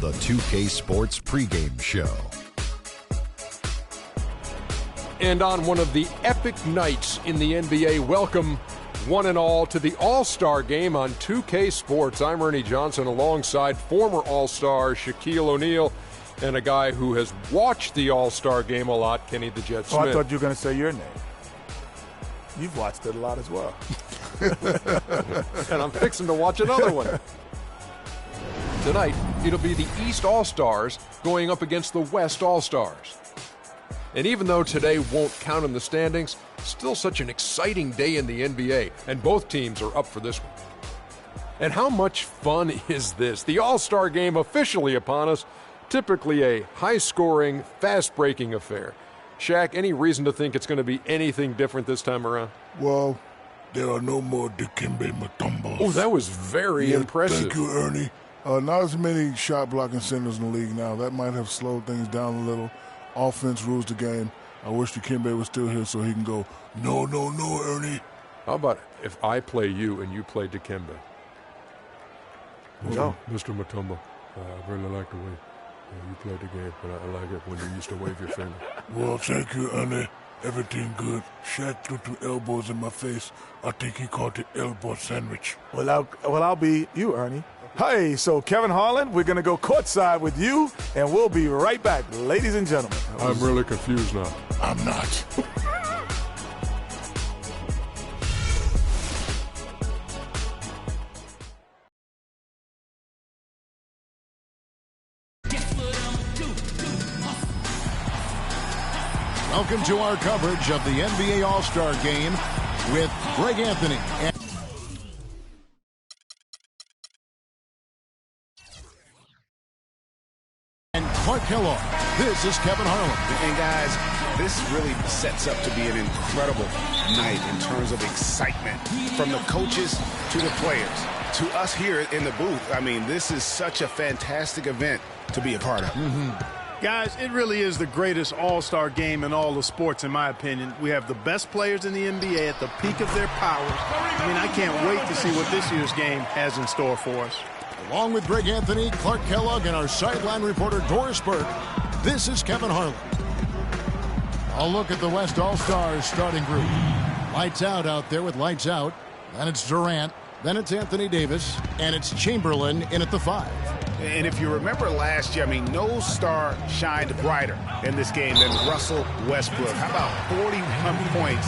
the 2K Sports pregame show. And on one of the epic nights in the NBA, welcome one and all to the All-Star Game on 2K Sports. I'm Ernie Johnson alongside former All-Star Shaquille O'Neal and a guy who has watched the All-Star Game a lot, Kenny the Jet Smith. Oh, I thought you were going to say your name. You've watched it a lot as well. And I'm fixing to watch another one. Tonight, it'll be the East All-Stars going up against the West All-Stars. And even though today won't count in the standings, still such an exciting day in the NBA, and both teams are up for this one. And how much fun is this? The All-Star Game officially upon us, typically a high-scoring, fast-breaking affair. Shaq, any reason to think it's going to be anything different this time around? Well, there are no more Dikembe Mutombos. Oh, that was very impressive. Thank you, Ernie. Not as many shot-blocking centers in the league now. That might have slowed things down a little. Offense rules the game. I wish Dikembe was still here so he can go, no, Ernie. How about if I play you and you play Dikembe? No. Mr. Mutombo, I really like the way you played the game, but I like it when you used to wave your finger. Well, thank you, Ernie. Everything good. Shaq threw 2 elbows in my face. I think he called it elbow sandwich. Well, I'll be you, Ernie. Hey, so Kevin Harlan, we're going to go courtside with you, and we'll be right back, ladies and gentlemen. I'm really confused now. I'm not. Welcome to our coverage of the NBA All-Star Game with Greg Anthony and Clark Kellogg. This is Kevin Harlan. And guys, this really sets up to be an incredible night in terms of excitement from the coaches to the players to us here in the booth. I mean, this is such a fantastic event to be a part of. Guys, it really is the greatest all-star game in all the sports, in my opinion. We have the best players in the NBA at the peak of their powers. I mean, I can't wait to see what this year's game has in store for us. Along with Greg Anthony, Clark Kellogg, and our sideline reporter Doris Burke, this is Kevin Harlan. A look at the West All-Stars starting group. Lights out there with lights out. Then it's Durant. Then it's Anthony Davis. And it's Chamberlain in at the 5. And if you remember last year, I mean, no star shined brighter in this game than Russell Westbrook. How about 41 points,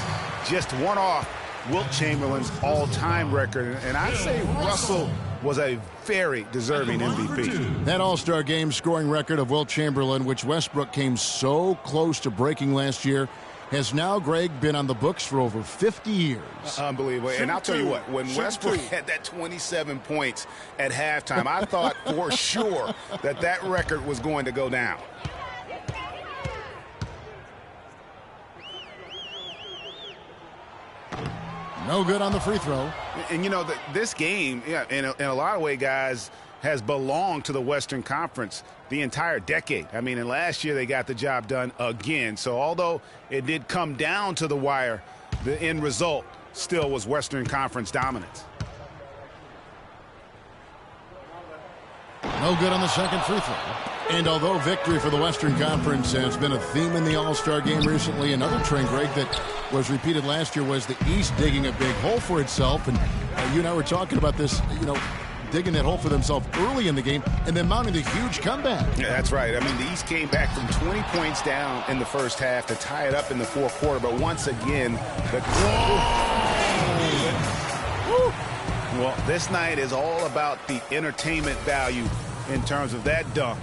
just one off Wilt Chamberlain's all-time record? And I'd say Russell was a very deserving MVP. That All-Star Game scoring record of Wilt Chamberlain, which Westbrook came so close to breaking last year, has now, Greg, been on the books for over 50 years. Unbelievable. And I'll tell you what, when Westbrook had that 27 points at halftime, I thought for sure that record was going to go down. No good on the free throw. And, you know, this game, in a lot of ways, guys, has belonged to the Western Conference the entire decade. I mean, and last year they got the job done again. So although it did come down to the wire, the end result still was Western Conference dominance. No good on the second free throw. And although victory for the Western Conference has been a theme in the All-Star Game recently, another trend, Greg, that was repeated last year was the East digging a big hole for itself. And you and I were talking about this, digging that hole for themselves early in the game and then mounting a huge comeback. Yeah, that's right. I mean, the East came back from 20 points down in the first half to tie it up in the fourth quarter. But once again, well, this night is all about the entertainment value in terms of that dunk.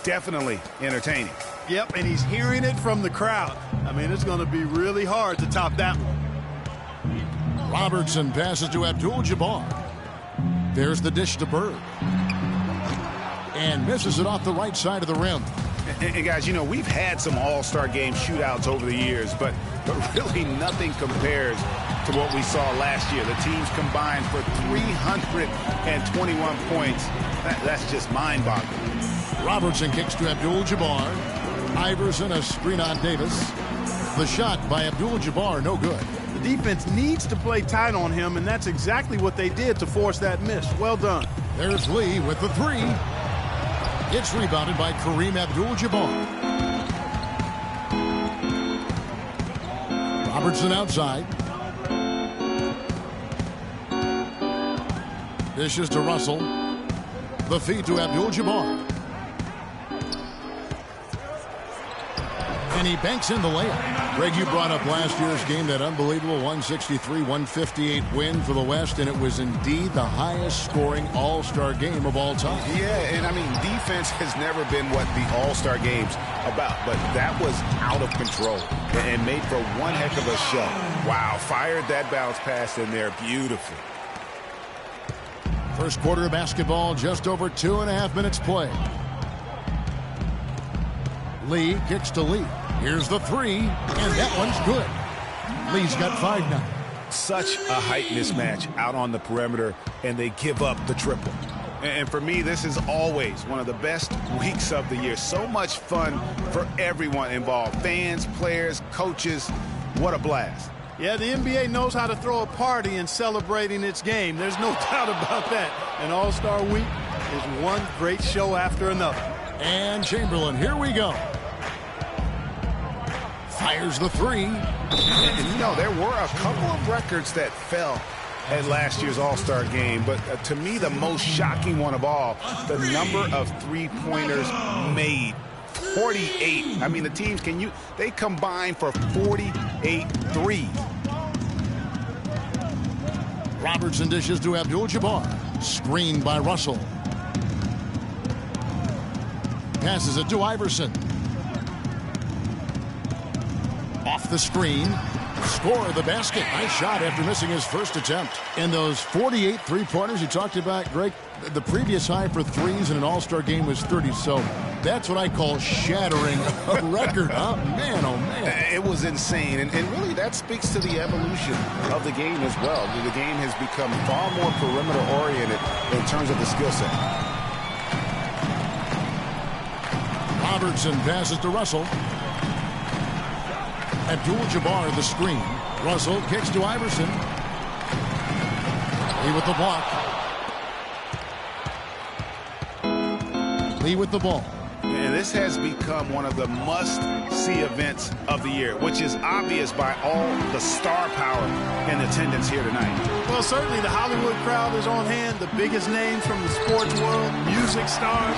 Definitely entertaining. Yep, and he's hearing it from the crowd. I mean, it's going to be really hard to top that one. Robertson passes to Abdul-Jabbar. There's the dish to Bird. And misses it off the right side of the rim. And guys, we've had some All-Star Game shootouts over the years, but really nothing compares to what we saw last year. The teams combined for 321 points. That's just mind-boggling. Robertson kicks to Abdul-Jabbar. Iverson a screen on Davis. The shot by Abdul-Jabbar, no good. The defense needs to play tight on him, and that's exactly what they did to force that miss. Well done. There's Lee with the 3. It's rebounded by Kareem Abdul-Jabbar. Robertson outside. Dishes to Russell. The feed to Abdul-Jabbar. And he banks in the layup. Greg, you brought up last year's game, that unbelievable 163-158 win for the West, and it was indeed the highest scoring All-Star game of all time. Yeah, and I mean, defense has never been what the All-Star game's about, but that was out of control and made for one heck of a show. Wow, fired that bounce pass in there beautifully. First quarter of basketball, just over 2.5 minutes play. Lee kicks to Lee. Here's the three, and that one's good. Lee's got 5 now. Such a height mismatch out on the perimeter, and they give up the triple. And for me, this is always one of the best weeks of the year. So much fun for everyone involved. Fans, players, coaches. What a blast. Yeah, the NBA knows how to throw a party in celebrating its game. There's no doubt about that. And All-Star Week is one great show after another. And Chamberlain, here we go. Fires the three. And you know, there were a couple of records that fell at last year's All-Star game, but to me, the most shocking one of all, the number of three-pointers made. 48. I mean, the teams, they combined for 48 threes. Robertson dishes to Abdul-Jabbar. Screened by Russell. Passes it to Iverson. Off the screen. Score the basket. Nice shot after missing his first attempt. And those 48 three-pointers you talked about, Greg, the previous high for threes in an All-Star game was 30. So that's what I call shattering a record. Oh, man, oh, man. It was insane. And really, that speaks to the evolution of the game as well. The game has become far more perimeter-oriented in terms of the skill set. Robertson passes to Russell. Abdul-Jabbar the screen. Russell kicks to Iverson. Lee with the block. Lee with the ball. And this has become one of the must-see events of the year, which is obvious by all the star power in attendance here tonight. Well, certainly the Hollywood crowd is on hand. The biggest names from the sports world, music stars.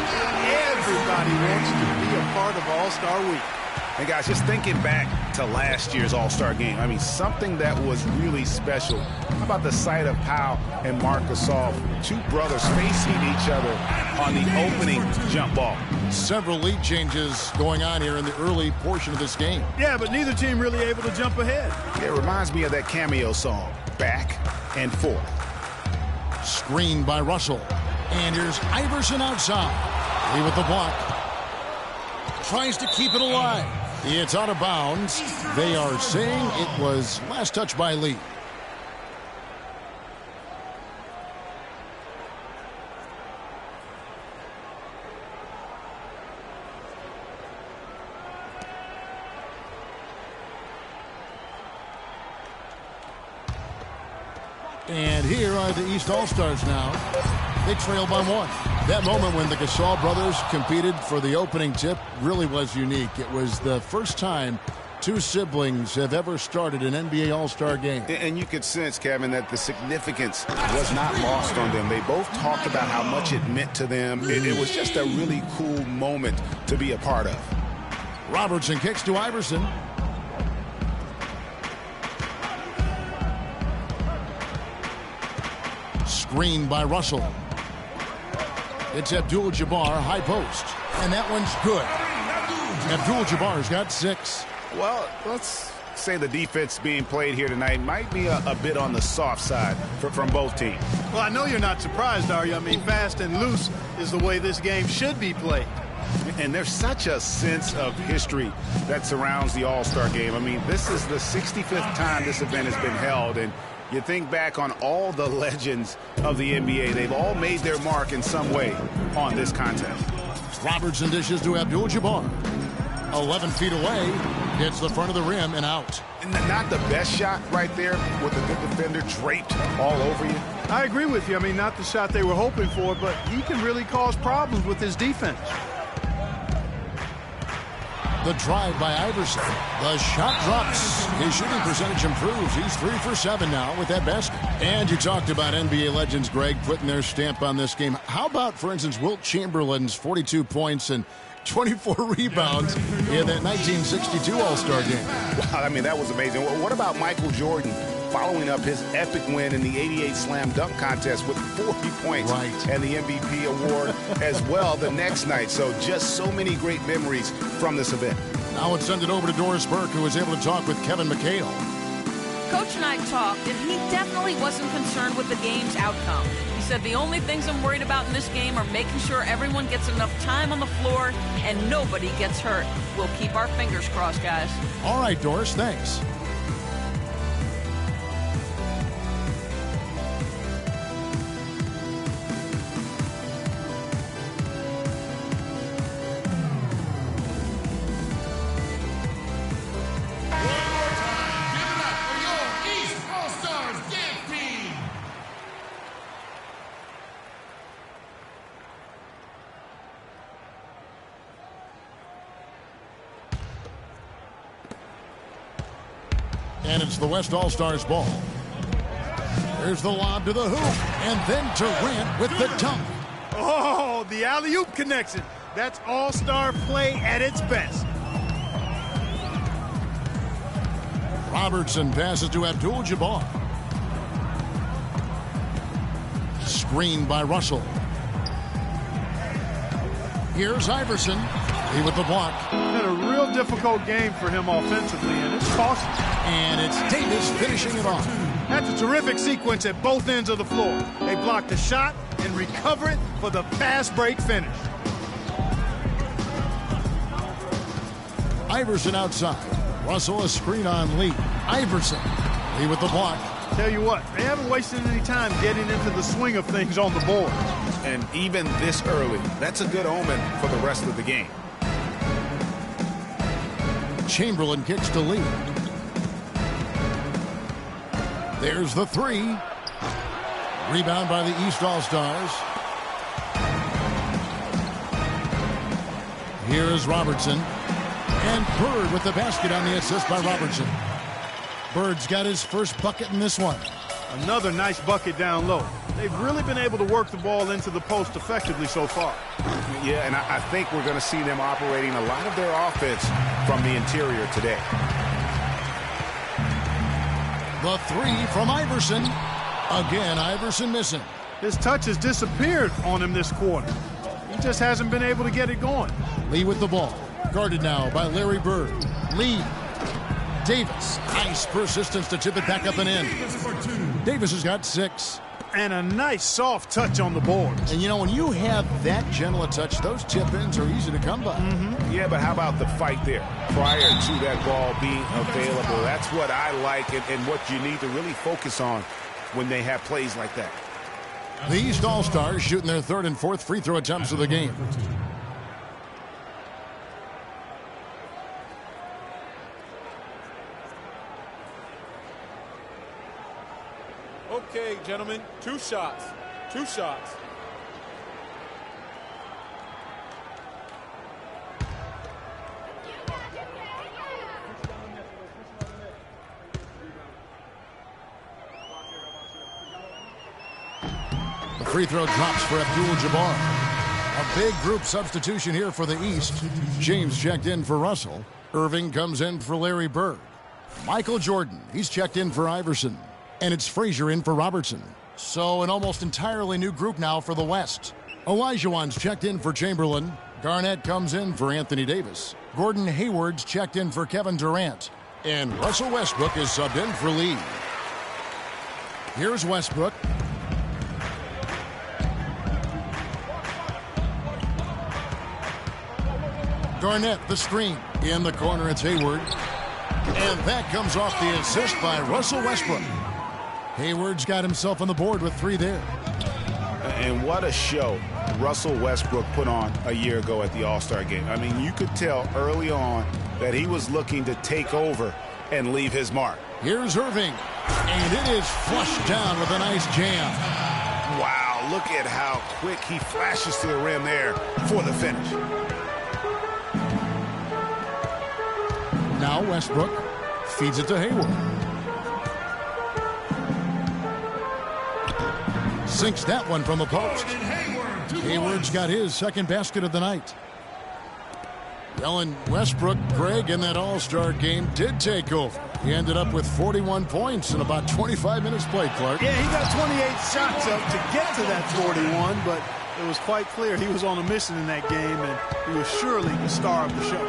Everybody wants to be a part of All-Star Week. And guys, just thinking back to last year's All-Star game, I mean, something that was really special. How about the sight of Pau and Marc Gasol, two brothers facing each other on the opening jump ball? Several lead changes going on here in the early portion of this game. Yeah, but neither team really able to jump ahead. It reminds me of that Cameo song, Back and Forth. Screened by Russell. And here's Iverson outside. Lee with the block. Tries to keep it alive. It's out of bounds. They are saying it was last touch by Lee. And here are the East All-Stars now. They trail by 1. That moment when the Gasol brothers competed for the opening tip really was unique. It was the first time two siblings have ever started an NBA All-Star game. And you could sense, Kevin, that the significance was not lost on them. They both talked about how much it meant to them. It was just a really cool moment to be a part of. Robertson kicks to Iverson. Screened by Russell. It's Abdul-Jabbar, high post. And that one's good. Abdul-Jabbar's got 6. Well, let's say the defense being played here tonight might be a bit on the soft side from both teams. Well, I know you're not surprised, are you? I mean, fast and loose is the way this game should be played. And there's such a sense of history that surrounds the All-Star game. I mean, this is the 65th time this event has been held, and you think back on all the legends of the NBA. They've all made their mark in some way on this contest. Robertson dishes to Abdul-Jabbar. 11 feet away. Hits the front of the rim and out. Not the best shot right there with the good defender draped all over you. I agree with you. I mean, not the shot they were hoping for, but he can really cause problems with his defense. The drive by Iverson. The shot drops. His shooting percentage improves. He's 3 for 7 now with that basket. And you talked about NBA legends, Greg, putting their stamp on this game. How about, for instance, Wilt Chamberlain's 42 points and 24 rebounds in that 1962 All-Star game? Wow, I mean, that was amazing. What about Michael Jordan following up his epic win in the '88 Slam Dunk Contest with 40 points and the MVP award as well the next night? So just so many great memories from this event. Now let's send it over to Doris Burke, who was able to talk with Kevin McHale. Coach and I talked, and he definitely wasn't concerned with the game's outcome. He said the only things I'm worried about in this game are making sure everyone gets enough time on the floor and nobody gets hurt. We'll keep our fingers crossed, guys. All right, Doris, thanks. And it's the West All-Stars ball. There's the lob to the hoop. And then Durant with the dunk. Oh, the alley-oop connection. That's all-star play at its best. Robertson passes to Abdul-Jabbar. Screened by Russell. Here's Iverson. He with the block. Been a real difficult game for him offensively, and it's costly. And it's Davis finishing it off. That's a terrific sequence at both ends of the floor. They block the shot and recover it for the fast break finish. Iverson outside. Russell a screen on Lee. Iverson. Lee with the block. Tell you what, they haven't wasted any time getting into the swing of things on the board. And even this early, that's a good omen for the rest of the game. Chamberlain kicks to Lee. There's the three. Rebound by the East All-Stars. Here's Robertson. And Bird with the basket on the assist by Robertson. Bird's got his first bucket in this one. Another nice bucket down low. They've really been able to work the ball into the post effectively so far. Yeah, and I think we're going to see them operating a lot of their offense from the interior today. The three from Iverson. Again, Iverson missing. His touch has disappeared on him this quarter. He just hasn't been able to get it going. Lee with the ball. Guarded now by Larry Bird. Lee. Davis. Nice persistence to tip it back up and in. Davis has got 6. And a nice soft touch on the board. And you know, when you have that gentle a touch, those tip-ins are easy to come by. Yeah, but how about the fight there prior to that ball being available? That's what I like and what you need to really focus on when they have plays like that. The East All-Stars shooting their 3rd and 4th free throw attempts of the game. Okay, gentlemen, 2 shots. 2 shots. The free throw drops for Abdul-Jabbar. A big group substitution here for the East. James checked in for Russell. Irving comes in for Larry Bird. Michael Jordan, he's checked in for Iverson. And it's Frazier in for Robertson. So an almost entirely new group now for the West. Olajuwon's checked in for Chamberlain. Garnett comes in for Anthony Davis. Gordon Hayward's checked in for Kevin Durant. And Russell Westbrook is subbed in for Lee. Here's Westbrook. Garnett, the screen. In the corner, it's Hayward. And that comes off the assist by Russell Westbrook. Hayward's got himself on the board with 3 there. And what a show Russell Westbrook put on a year ago at the All-Star game. I mean, you could tell early on that he was looking to take over and leave his mark. Here's Irving. And it is flushed down with a nice jam. Wow, look at how quick he flashes to the rim there for the finish. Now Westbrook feeds it to Hayward. Sinks that one from the post. Hayward's got his second basket of the night. Westbrook, Greg, in that All-Star game did take over. He ended up with 41 points in about 25 minutes played, Clark. Yeah, he got 28 shots up to get to that 41, but it was quite clear he was on a mission in that game, and he was surely the star of the show.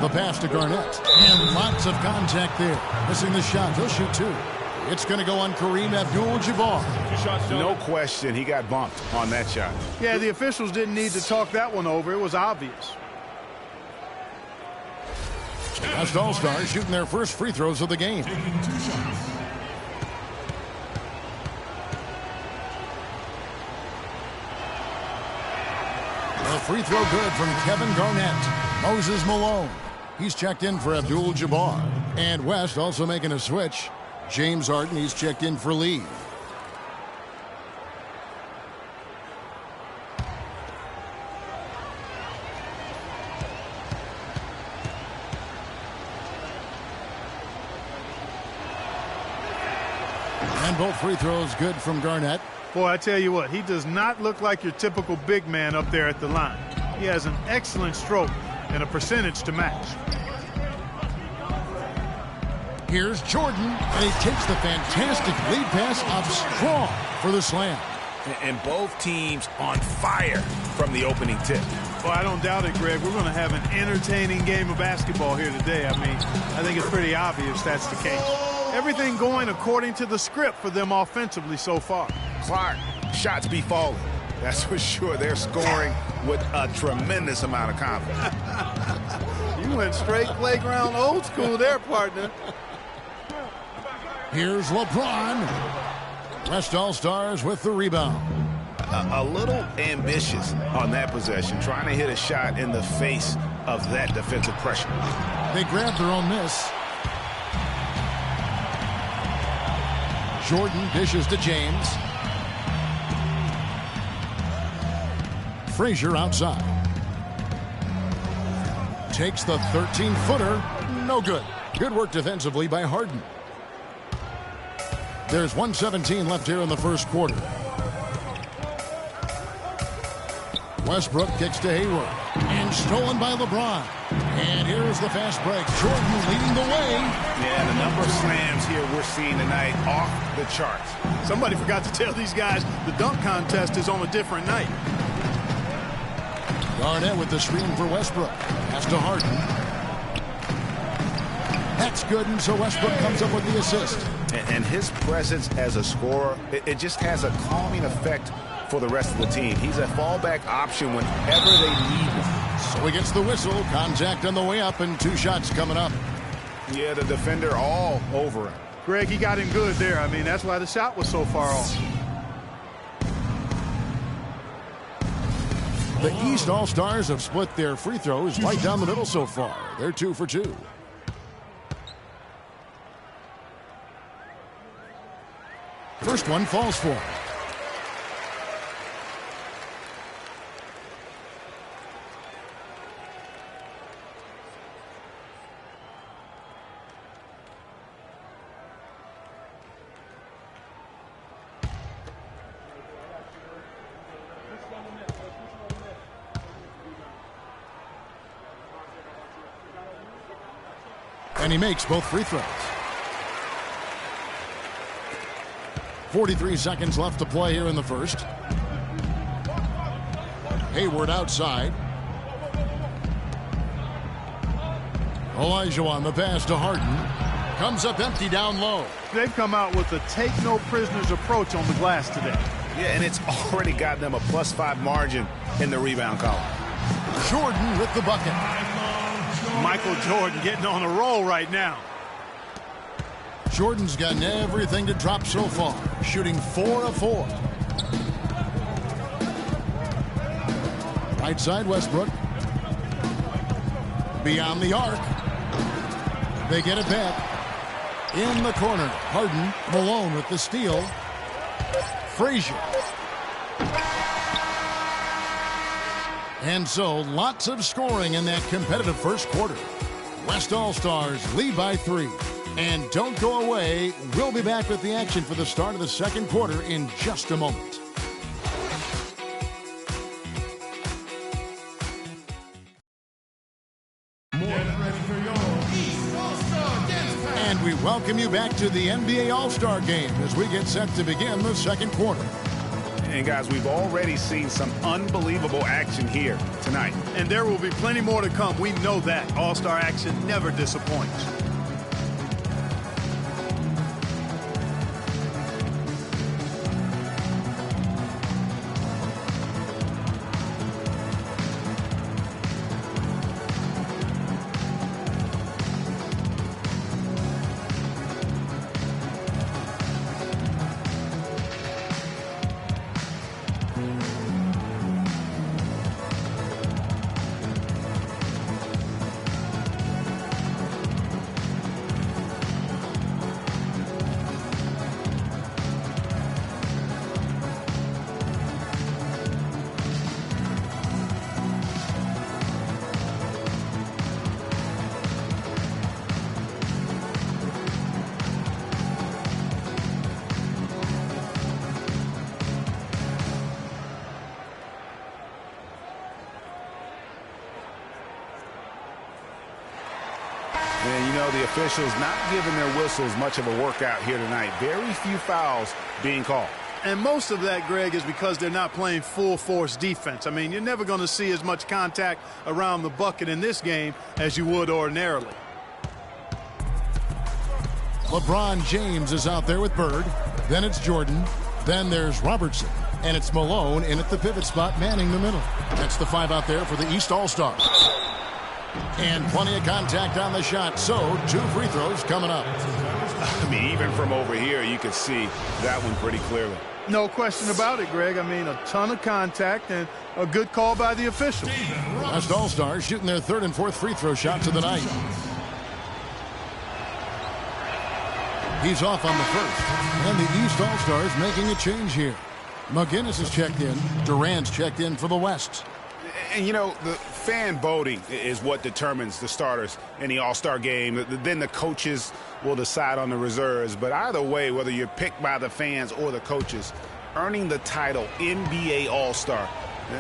The pass to Garnett, and lots of contact there. Missing the shot. He'll shoot two. It's going to go on Kareem Abdul-Jabbar. No question, he got bumped on that shot. Yeah, the officials didn't need to talk that one over. It was obvious. West All-Stars shooting their first free throws of the game. A free throw good from Kevin Garnett. Moses Malone. He's checked in for Abdul-Jabbar. And West also making a switch. James Harden, he's checked in for Lee. And both free throws good from Garnett. Boy, I tell you what, he does not look like your typical big man up there at the line. He has an excellent stroke and a percentage to match. Here's Jordan, and he takes the fantastic lead pass up strong for the slam. And both teams on fire from the opening tip. Well, I don't doubt it, Greg. We're going to have an entertaining game of basketball here today. I mean, I think it's pretty obvious that's the case. Everything going according to the script for them offensively so far. Clark, shots be falling. That's for sure. They're scoring with a tremendous amount of confidence. You went straight playground old school there, partner. Here's LeBron. West All-Stars with the rebound. A little ambitious on that possession, trying to hit a shot in the face of that defensive pressure. They grab their own miss. Jordan dishes to James. Frazier outside. Takes the 13-footer. No good. Good work defensively by Harden. There's 1:17 left here in the first quarter. Westbrook kicks to Hayward. And stolen by LeBron. And here's the fast break. Jordan leading the way. Yeah, the number of slams here we're seeing tonight off the charts. Somebody forgot to tell these guys the dunk contest is on a different night. Garnett with the screen for Westbrook. Pass to Harden. That's good, and so Westbrook comes up with the assist. And his presence as a scorer, it just has a calming effect for the rest of the team. He's a fallback option whenever they need him. So he gets the whistle. Contact on the way up, and 2 shots coming up. Yeah, the defender all over him. Greg, he got him good there. I mean, that's why the shot was so far off. The East All-Stars have split their free throws right down the middle so far. They're 2 for 2. First one falls for him. And he makes both free throws. 43 seconds left to play here in the first. Hayward outside. Olajuwon, the pass to Harden. Comes up empty down low. They've come out with a take-no-prisoners approach on the glass today. Yeah, and it's already got them a +5 margin in the rebound column. Jordan with the bucket. Michael Jordan getting on a roll right now. Jordan's gotten everything to drop so far, shooting 4 of 4. Right side, Westbrook. Beyond the arc. They get it back. In the corner, Harden, Malone with the steal. Frazier. And so, lots of scoring in that competitive first quarter. West All-Stars lead by 3. And don't go away. We'll be back with the action for the start of the second quarter in just a moment. And we welcome you back to the NBA All-Star Game as we get set to begin the second quarter. And guys, we've already seen some unbelievable action here tonight. And there will be plenty more to come. We know that. All-Star action never disappoints. And you know, the officials not giving their whistles much of a workout here tonight. Very few fouls being called. And most of that, Greg, is because they're not playing full force defense. I mean, you're never going to see as much contact around the bucket in this game as you would ordinarily. LeBron James is out there with Bird. Then it's Jordan. Then there's Robertson. And it's Malone in at the pivot spot, manning the middle. That's the 5 out there for the East All-Stars. And plenty of contact on the shot, so 2 free throws coming up. I mean, even from over here, you could see that one pretty clearly. No question about it, Greg. I mean, a ton of contact and a good call by the official. West All-Stars shooting their 3rd and 4th free throw shots of the night. He's off on the first. And the East All-Stars making a change here. McGinnis is checked in. Durant's checked in for the West. And, you know, the fan voting is what determines the starters in the All-Star game. Then the coaches will decide on the reserves. But either way, whether you're picked by the fans or the coaches, earning the title NBA All-Star,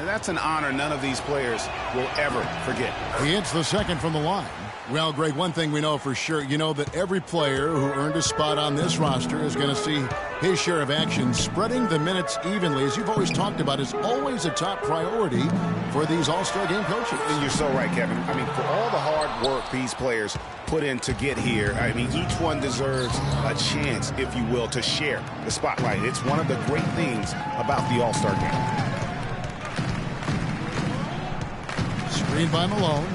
that's an honor none of these players will ever forget. He hits the second from the line. Well, Greg, one thing we know for sure, you know that every player who earned a spot on this roster is going to see his share of action. Spreading the minutes evenly, as you've always talked about, is always a top priority for these All-Star game coaches. And you're so right, Kevin. I mean, for all the hard work these players put in to get here, I mean, each one deserves a chance, if you will, to share the spotlight. It's one of the great things about the All-Star game. Screen by Malone.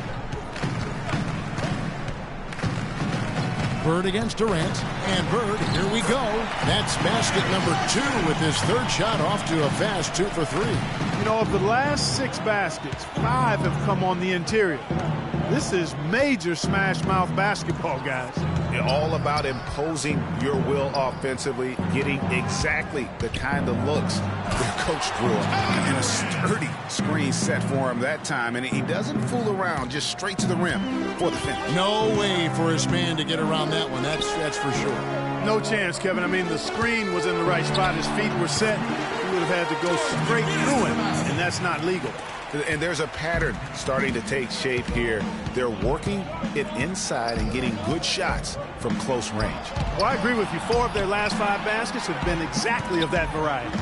Bird against Durant. And Bird, here we go. That's basket number 2 with his 3rd shot off to a fast 2 for 3. You know, of the last 6 baskets, 5 have come on the interior. This is major smash mouth basketball, guys. All about imposing your will offensively, getting exactly the kind of looks their coach drew up. And a sturdy screen set for him that time. And he doesn't fool around, just straight to the rim for the finish. No way for his man to get around that one. That's for sure. No chance, Kevin. I mean, the screen was in the right spot. His feet were set. He would have had to go straight through him, and that's not legal. And there's a pattern starting to take shape here. They're working it inside and getting good shots from close range. Well, I agree with you. 4 of their last 5 baskets have been exactly of that variety.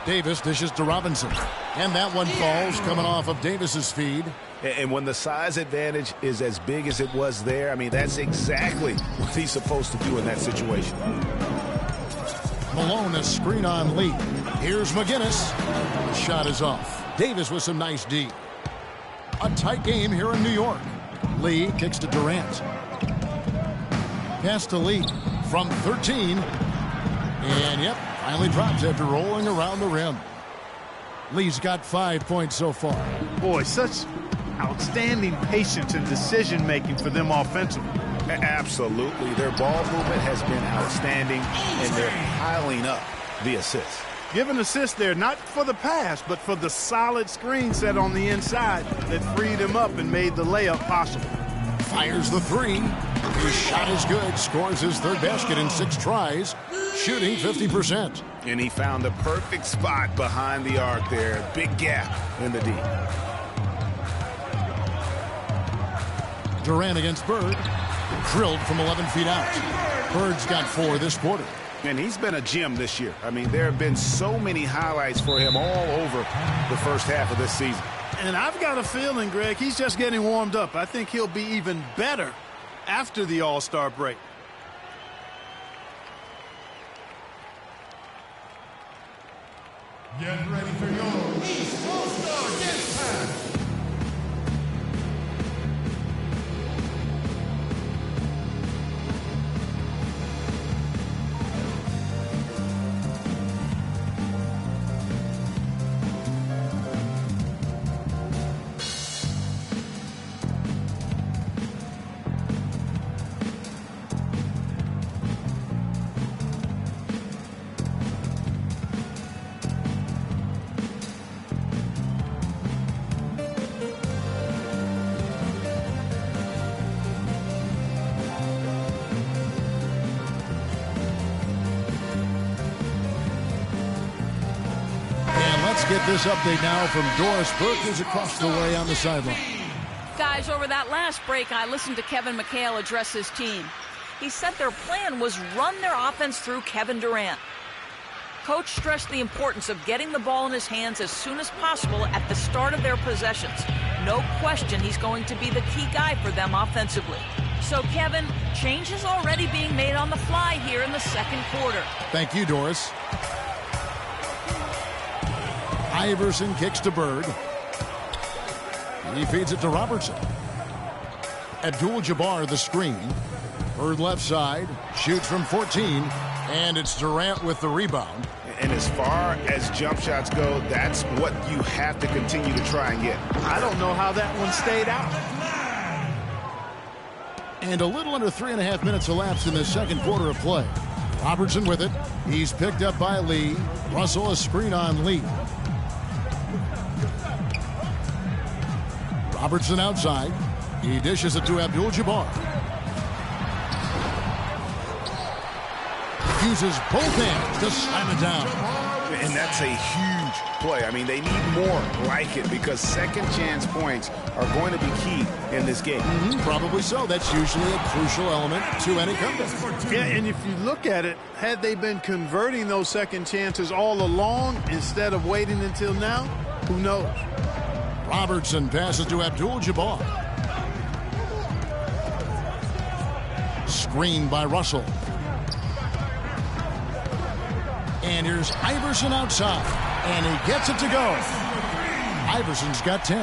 Davis dishes to Robinson. And that one falls coming off of Davis's feed. And when the size advantage is as big as it was there, I mean, that's exactly what he's supposed to do in that situation. Malone, a screen on Lee. Here's McGinnis. The shot is off. Davis with some nice D. A tight game here in New York. Lee kicks to Durant. Pass to Lee from 13. And, yep, finally drops after rolling around the rim. Lee's got 5 points so far. Boy, such outstanding patience and decision-making for them offensively. Absolutely. Their ball movement has been outstanding, and they're piling up the assists. Give an assist there, not for the pass, but for the solid screen set on the inside that freed him up and made the layup possible. Fires the three. His shot is good. Scores his third basket in 6 tries. Shooting 50%. And he found the perfect spot behind the arc there. Big gap in the D. Durant against Bird. Drilled from 11 feet out. Bird's got 4 this quarter. And he's been a gem this year. I mean, there have been so many highlights for him all over the first half of this season. And I've got a feeling, Greg, he's just getting warmed up. I think he'll be even better after the All-Star break. Get ready for your East All-Star Dance Pass. Get this update now from Doris Burke, who's across the way on the sideline. Guys, over that last break, I listened to Kevin McHale address his team. He said their plan was run their offense through Kevin Durant. Coach stressed the importance of getting the ball in his hands as soon as possible at the start of their possessions. No question he's going to be the key guy for them offensively. So, Kevin, change is already being made on the fly here in the second quarter. Thank you, Doris. Iverson kicks to Bird. He feeds it to Robertson. Abdul-Jabbar the screen. Bird left side. Shoots from 14. And it's Durant with the rebound. And as far as jump shots go, that's what you have to continue to try and get. I don't know how that one stayed out. And a little under 3.5 minutes elapsed in the second quarter of play. Robertson with it. He's picked up by Lee. Russell a screen on Lee. Robertson outside. He dishes it to Abdul-Jabbar. Uses both hands to slam it down. And that's a huge play. I mean, they need more like it because second chance points are going to be key in this game. Probably so. That's usually a crucial element to any comeback. Yeah, and if you look at it, had they been converting those second chances all along instead of waiting until now, who knows? Robertson passes to Abdul-Jabbar. Screened by Russell. And here's Iverson outside. And he gets it to go. Iverson's got 10.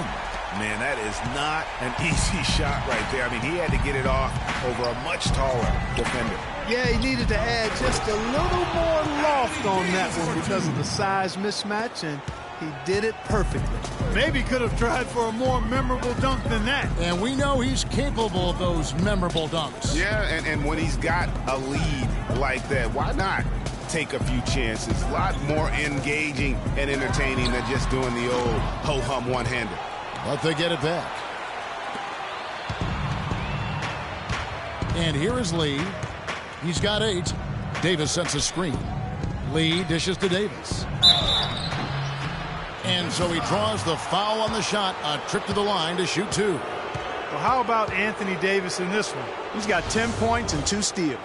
Man, that is not an easy shot right there. I mean, he had to get it off over a much taller defender. Yeah, he needed to add just a little more loft on that one because of the size mismatch, and he did it perfectly. Maybe could have tried for a more memorable dunk than that. And we know he's capable of those memorable dunks. Yeah, and when he's got a lead like that, why not take a few chances? A lot more engaging and entertaining than just doing the old ho-hum one-hander. But they get it back. And here is Lee. He's got 8. Davis sets a screen. Lee dishes to Davis. And so he draws the foul on the shot. A trip to the line to shoot 2. Well, how about Anthony Davis in this one? He's got 10 points and 2 steals.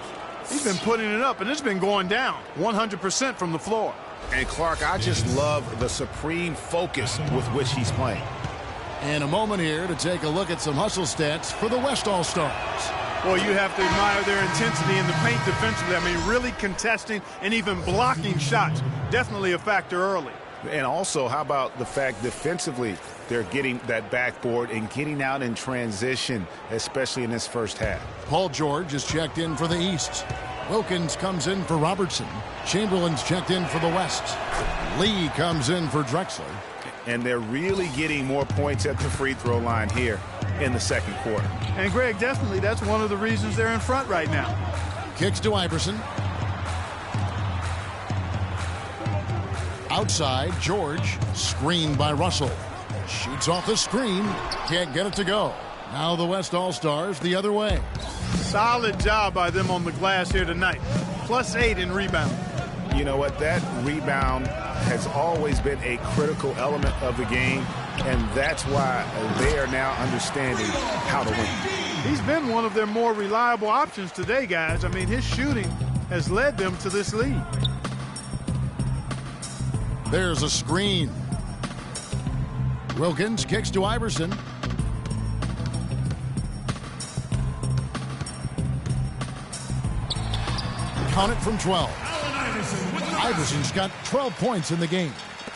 He's been putting it up, and it's been going down 100% from the floor. And, Clark, I just love the supreme focus with which he's playing. And a moment here to take a look at some hustle stats for the West All-Stars. Well, you have to admire their intensity in the paint defensively. I mean, really contesting and even blocking shots. Definitely a factor early. And also, how about the fact defensively they're getting that backboard and getting out in transition, especially in this first half. Paul George is checked in for the East. Wilkins comes in for Robertson. Chamberlain's checked in for the West. Lee comes in for Drexler. And they're really getting more points at the free throw line here. in the second quarter. And, Greg, definitely that's one of the reasons they're in front right now. Kicks to Iverson. Outside, George. Screened by Russell. Shoots off the screen. Can't get it to go. Now the West All-Stars the other way. Solid job by them on the glass here tonight. +8 in rebound. You know what? That rebound has always been a critical element of the game, and that's why they are now understanding how to win. He's been one of their more reliable options today, guys. I mean, his shooting has led them to this lead. There's a screen. Wilkins kicks to Iverson. Count it from 12. Iverson's got 12 points in the game.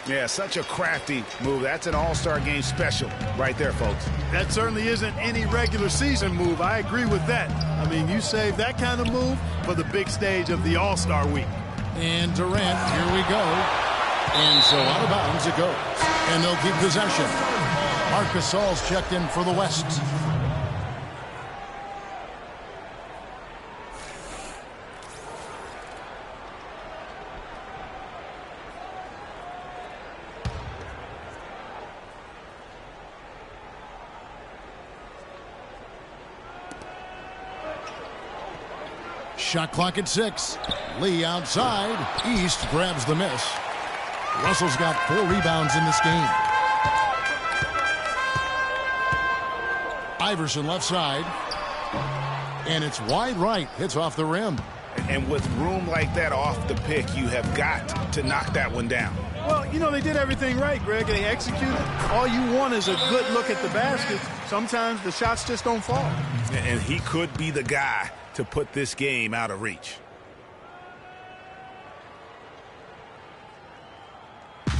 Yeah, such a crafty move. That's an all-star game special right there, folks. That certainly isn't any regular season move. I agree with that. I mean, you save that kind of move for the big stage of the All-Star week. And Durant, here we go. And so out of bounds it goes. And they'll keep possession. Marc Gasol's checked in for the West. Shot clock at 6. Lee outside. East grabs the miss. Russell's got 4 rebounds in this game. Iverson left side. And it's wide right. Hits off the rim. And with room like that off the pick, you have got to knock that one down. Well, you know, they did everything right, Greg. They executed. All you want is a good look at the basket. Sometimes the shots just don't fall. And he could be the guy to put this game out of reach.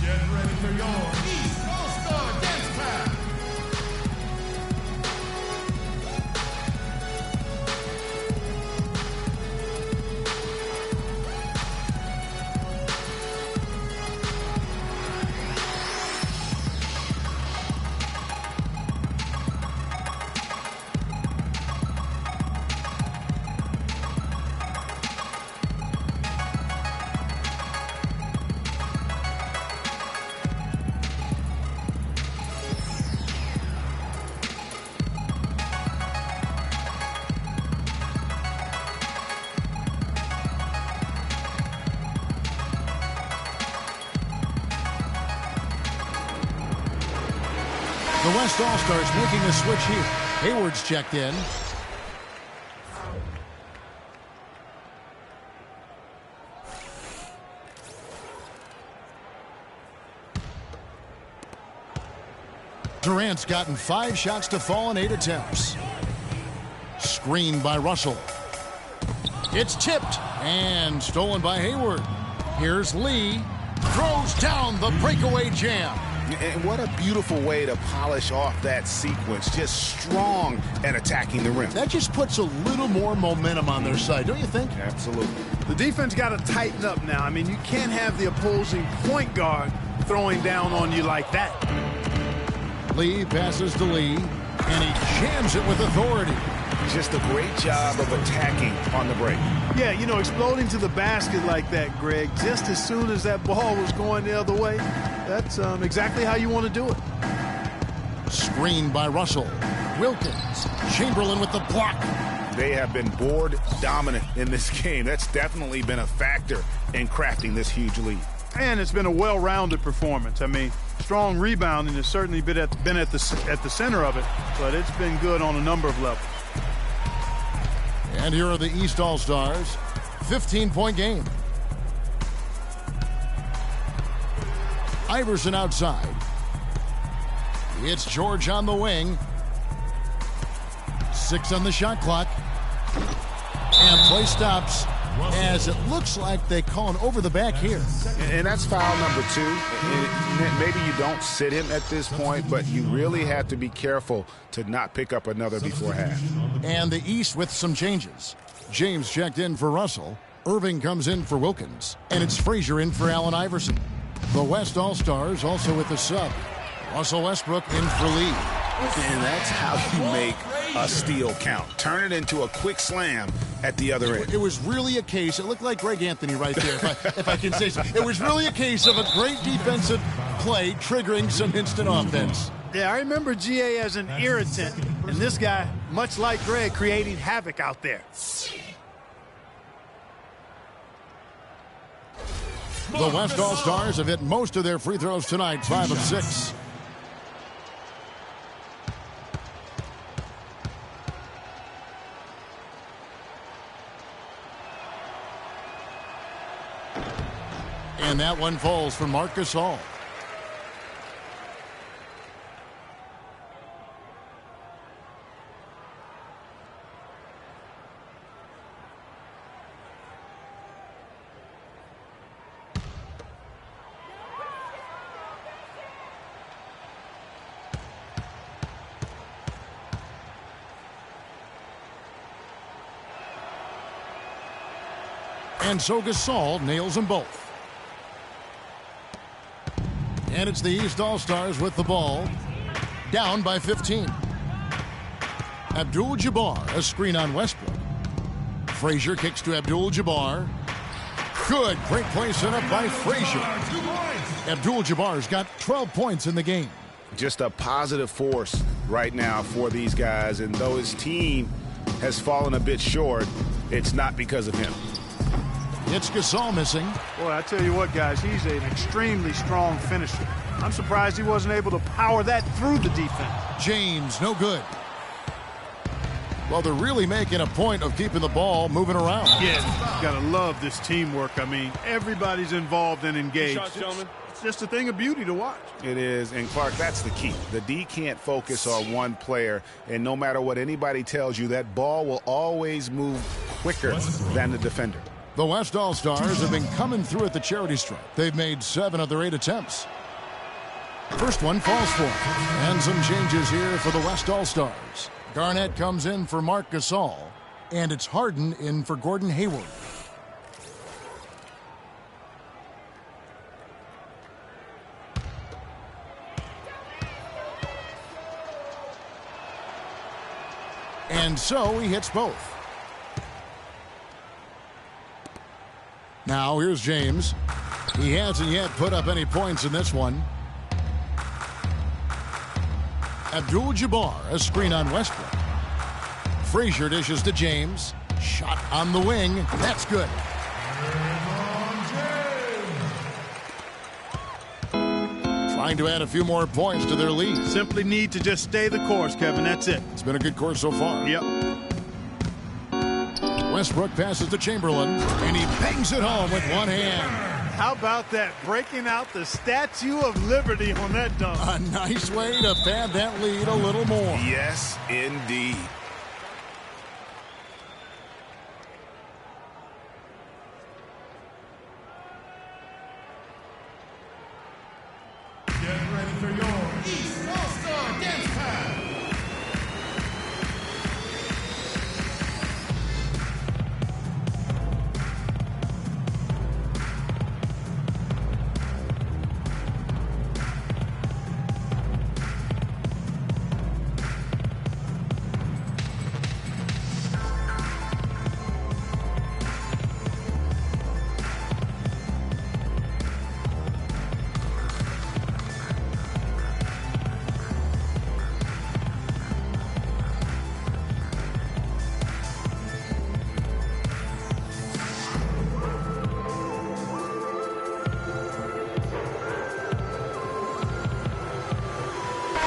Get ready for your East All-Star Dance Pass. The West All-Stars making a switch here. Hayward's checked in. Durant's gotten 5 shots to fall in 8 attempts. Screened by Russell. It's tipped and stolen by Hayward. Here's Lee. Throws down the breakaway jam. And what a beautiful way to polish off that sequence. Just strong at attacking the rim. That just puts a little more momentum on their side, don't you think? Absolutely. The defense got to tighten up now. I mean, you can't have the opposing point guard throwing down on you like that. Lee passes to Lee, and he jams it with authority. Just a great job of attacking on the break. Yeah, you know, exploding to the basket like that, Greg, just as soon as that ball was going the other way, that's exactly how you want to do it. Screened by Russell. Wilkins. Chamberlain with the block. They have been board dominant in this game. That's definitely been a factor in crafting this huge lead. And it's been a well-rounded performance. I mean, strong rebounding has certainly been at the center of it, but it's been good on a number of levels. And here are the East All-Stars. 15-point game. Iverson outside. It's George on the wing. 6 on the shot clock. And play stops as it looks like they call an over the back here. And that's foul number 2. Maybe you don't sit him at this point, but you really have to be careful to not pick up another before half. And the East with some changes. James checked in for Russell. Irving comes in for Wilkins. And it's Frazier in for Allen Iverson. The West All-Stars also with the sub. Russell Westbrook in for Lee. And that's how you make a steal count. Turn it into a quick slam at the other end. It was really a case, it looked like Greg Anthony right there, if I can say so. It was really a case of a great defensive play triggering some instant offense. Yeah, I remember GA as an irritant, and this guy, much like Greg, creating havoc out there. The West All-Stars have hit most of their free throws tonight, 5 of 6. And that one falls for Marc Gasol. And so Gasol nails them both. And it's the East All-Stars with the ball. Down by 15. Abdul-Jabbar, a screen on Westbrook. Frazier kicks to Abdul-Jabbar. Good, great play set up by Frazier. Abdul-Jabbar's got 12 points in the game. Just a positive force right now for these guys. And though his team has fallen a bit short, it's not because of him. It's Gasol missing. Boy, I tell you what, guys, he's an extremely strong finisher. I'm surprised he wasn't able to power that through the defense. James, no good. Well, they're really making a point of keeping the ball moving around. Yeah, gotta love this teamwork. I mean, everybody's involved and engaged. It's just a thing of beauty to watch. It is, and Clark, that's the key. The D can't focus on one player, and no matter what anybody tells you, that ball will always move quicker than the defender. The West All-Stars have been coming through at the charity stripe. They've made 7 of their 8 attempts. First one falls for him. And some changes here for the West All-Stars. Garnett comes in for Marc Gasol, and it's Harden in for Gordon Hayward. And so he hits both. Now here's James. He hasn't yet put up any points in this one. Abdul-Jabbar, a screen on Westbrook. Frazier dishes to James. Shot on the wing. That's good. Trying to add a few more points to their lead. Simply need to just stay the course, Kevin. That's it. It's been a good course so far. Yep. Westbrook passes to Chamberlain, and he bangs it home with one hand. How about that? Breaking out the Statue of Liberty on that dunk. A nice way to pad that lead a little more. Yes, indeed. Get ready for your East All-Star Dance Pass.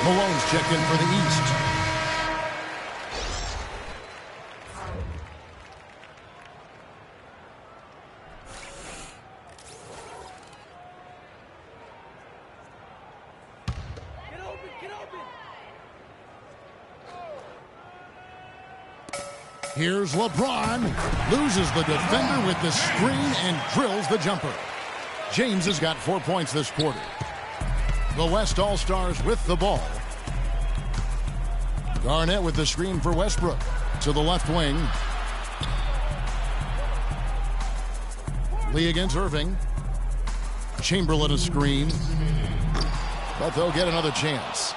Malone's checked in for the East. Get open. Here's LeBron. Loses the defender with the screen and drills the jumper. James has got 4 points this quarter. The West All-Stars with the ball. Garnett with the screen for Westbrook. To the left wing. Lee against Irving. Chamberlain a screen. But they'll get another chance.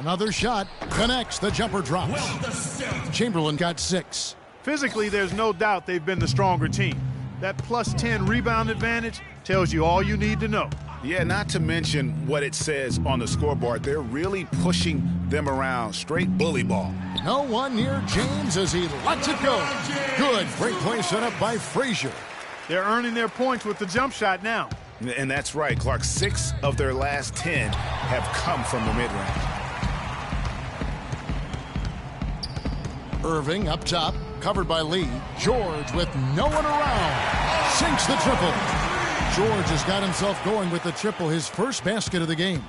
Another shot connects. The jumper drops. Chamberlain got 6. Physically, there's no doubt they've been the stronger team. That plus 10 rebound advantage tells you all you need to know. Yeah, not to mention what it says on the scoreboard. They're really pushing them around. Straight bully ball. No one near James as he lets it go. Good. Great play set up by Frazier. They're earning their points with the jump shot now. And that's right, Clark. 6 of their last 10 have come from the mid-range. Irving up top, covered by Lee. George with no one around. Sinks the triple. George has got himself going with the triple, his first basket of the game.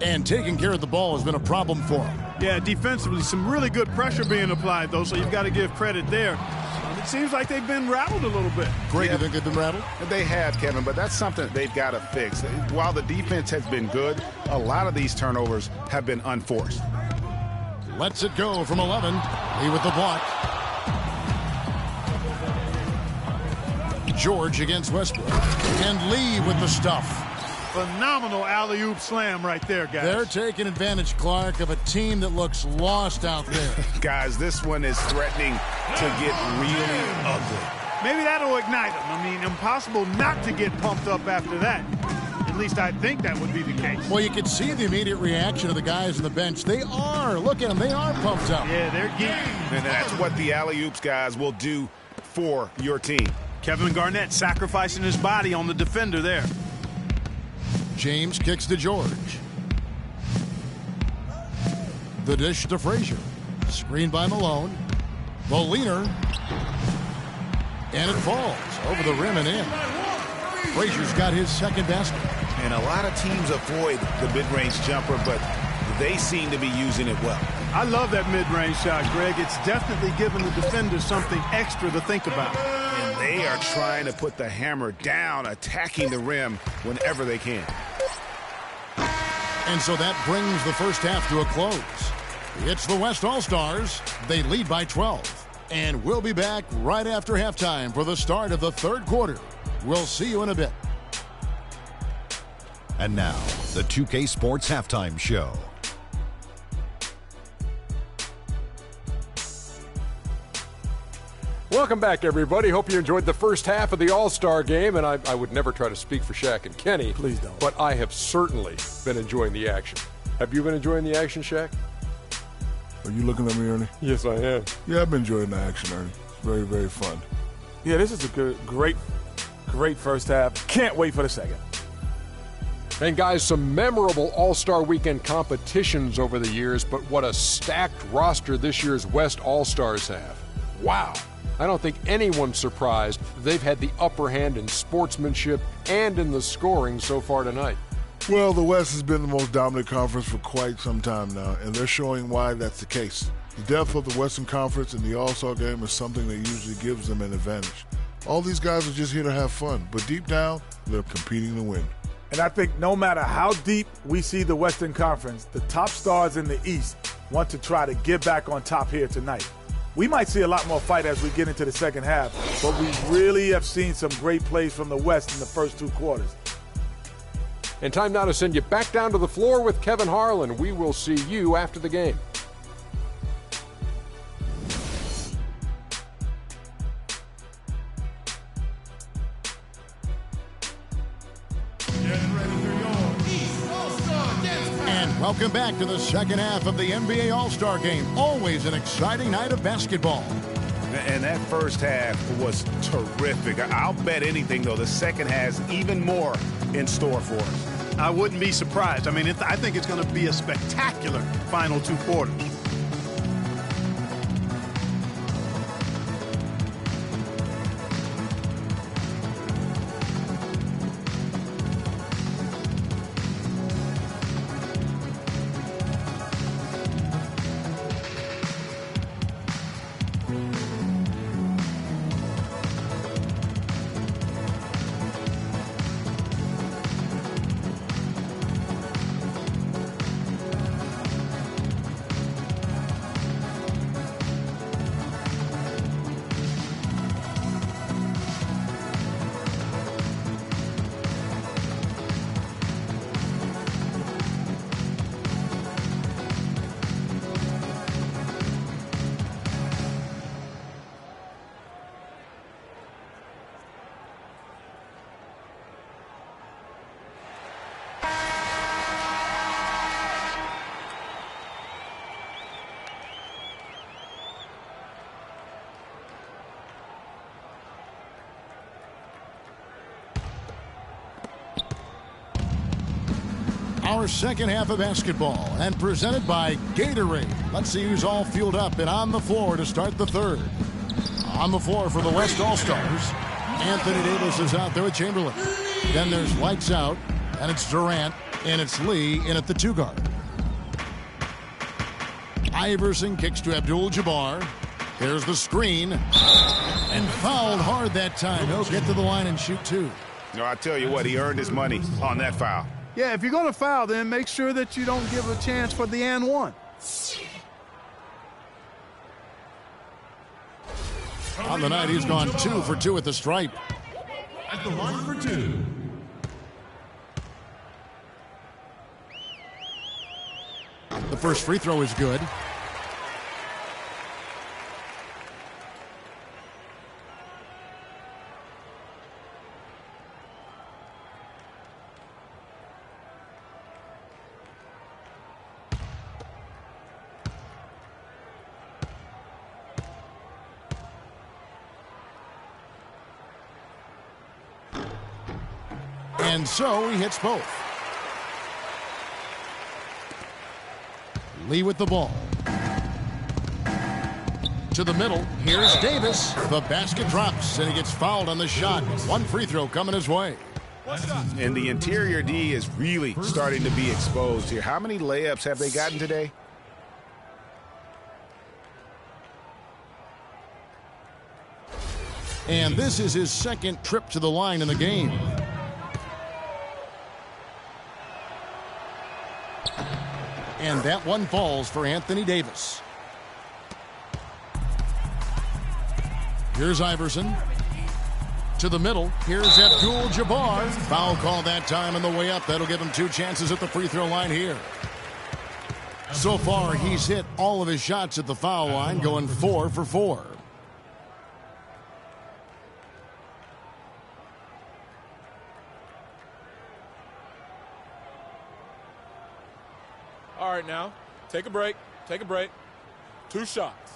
And taking care of the ball has been a problem for him. Yeah, defensively, some really good pressure being applied, though, so you've got to give credit there. It seems like they've been rattled a little bit. Greg, you think they've been rattled? They have, Kevin, but that's something they've got to fix. While the defense has been good, a lot of these turnovers have been unforced. Lets it go from 11. Lee with the block. George against Westbrook. And Lee with the stuff. Phenomenal alley-oop slam right there, guys. They're taking advantage, Clark, of a team that looks lost out there. Guys, this one is threatening to get really ugly. Maybe that'll ignite them. I mean, impossible not to get pumped up after that. At least I think that would be the case. Well, you can see the immediate reaction of the guys on the bench. They are. Look at them. They are pumped up. Yeah, they're geeked. And that's what the alley-oops guys will do for your team. Kevin Garnett sacrificing his body on the defender there. James kicks to George. The dish to Frazier. Screen by Malone. The leaner. And it falls over the rim and in. Frazier's got his second basket. And a lot of teams avoid the mid-range jumper, but they seem to be using it well. I love that mid-range shot, Greg. It's definitely given the defenders something extra to think about. And they are trying to put the hammer down, attacking the rim whenever they can. And so that brings the first half to a close. It's the West All-Stars. They lead by 12. And we'll be back right after halftime for the start of the third quarter. We'll see you in a bit. And now, the 2K Sports Halftime Show. Welcome back, everybody. Hope you enjoyed the first half of the All-Star game, and I would never try to speak for Shaq and Kenny. Please don't. But I have certainly been enjoying the action. Have you been enjoying the action, Shaq? Are you looking at me, Ernie? Yes, I am. Yeah, I've been enjoying the action, Ernie. It's very, very fun. Yeah, this is a great first half. Can't wait for the second. And guys, some memorable All-Star Weekend competitions over the years, but what a stacked roster this year's West All-Stars have. Wow. I don't think anyone's surprised they've had the upper hand in sportsmanship and in the scoring so far tonight. Well, the West has been the most dominant conference for quite some time now, and they're showing why that's the case. The depth of the Western Conference in the All-Star game is something that usually gives them an advantage. All these guys are just here to have fun, but deep down, they're competing to win. And I think no matter how deep we see the Western Conference, the top stars in the East want to try to get back on top here tonight. We might see a lot more fight as we get into the second half, but we really have seen some great plays from the West in the first two quarters. And time now to send you back down to the floor with Kevin Harlan. We will see you after the game. And welcome back to the second half of the NBA All-Star Game. Always an exciting night of basketball. And that first half was terrific. I'll bet anything, though, the second has even more in store for us. I wouldn't be surprised. I mean, I think it's going to be a spectacular final two quarters. Our second half of basketball, and presented by Gatorade. Let's see who's all fueled up and on the floor to start the third. On the floor for the West All-Stars, Anthony Davis is out there with Chamberlain. Then there's lights out, and it's Durant, and it's Lee in at the 2 guard. Iverson kicks to Abdul-Jabbar. Here's the screen, and fouled hard that time. He'll get to the line and shoot 2. No, I tell you what, he earned his money on that foul. Yeah, if you're going to foul, then make sure that you don't give a chance for the and one. On the night, he's gone 2 for 2 at the stripe. At the line for 2. The first free throw is good. And so he hits both. Lee with the ball. To the middle. Here's Davis. The basket drops, and he gets fouled on the shot. 1 free throw coming his way. And the interior D is really starting to be exposed here. How many layups have they gotten today? And this is his second trip to the line in the game. And that one falls for Anthony Davis. Here's Iverson. To the middle. Here's Abdul-Jabbar. Foul call that time on the way up. That'll give him 2 chances at the free throw line here. So far, he's hit all of his shots at the foul line, going 4 for 4. All right, now, take a break. Take a break. 2 shots.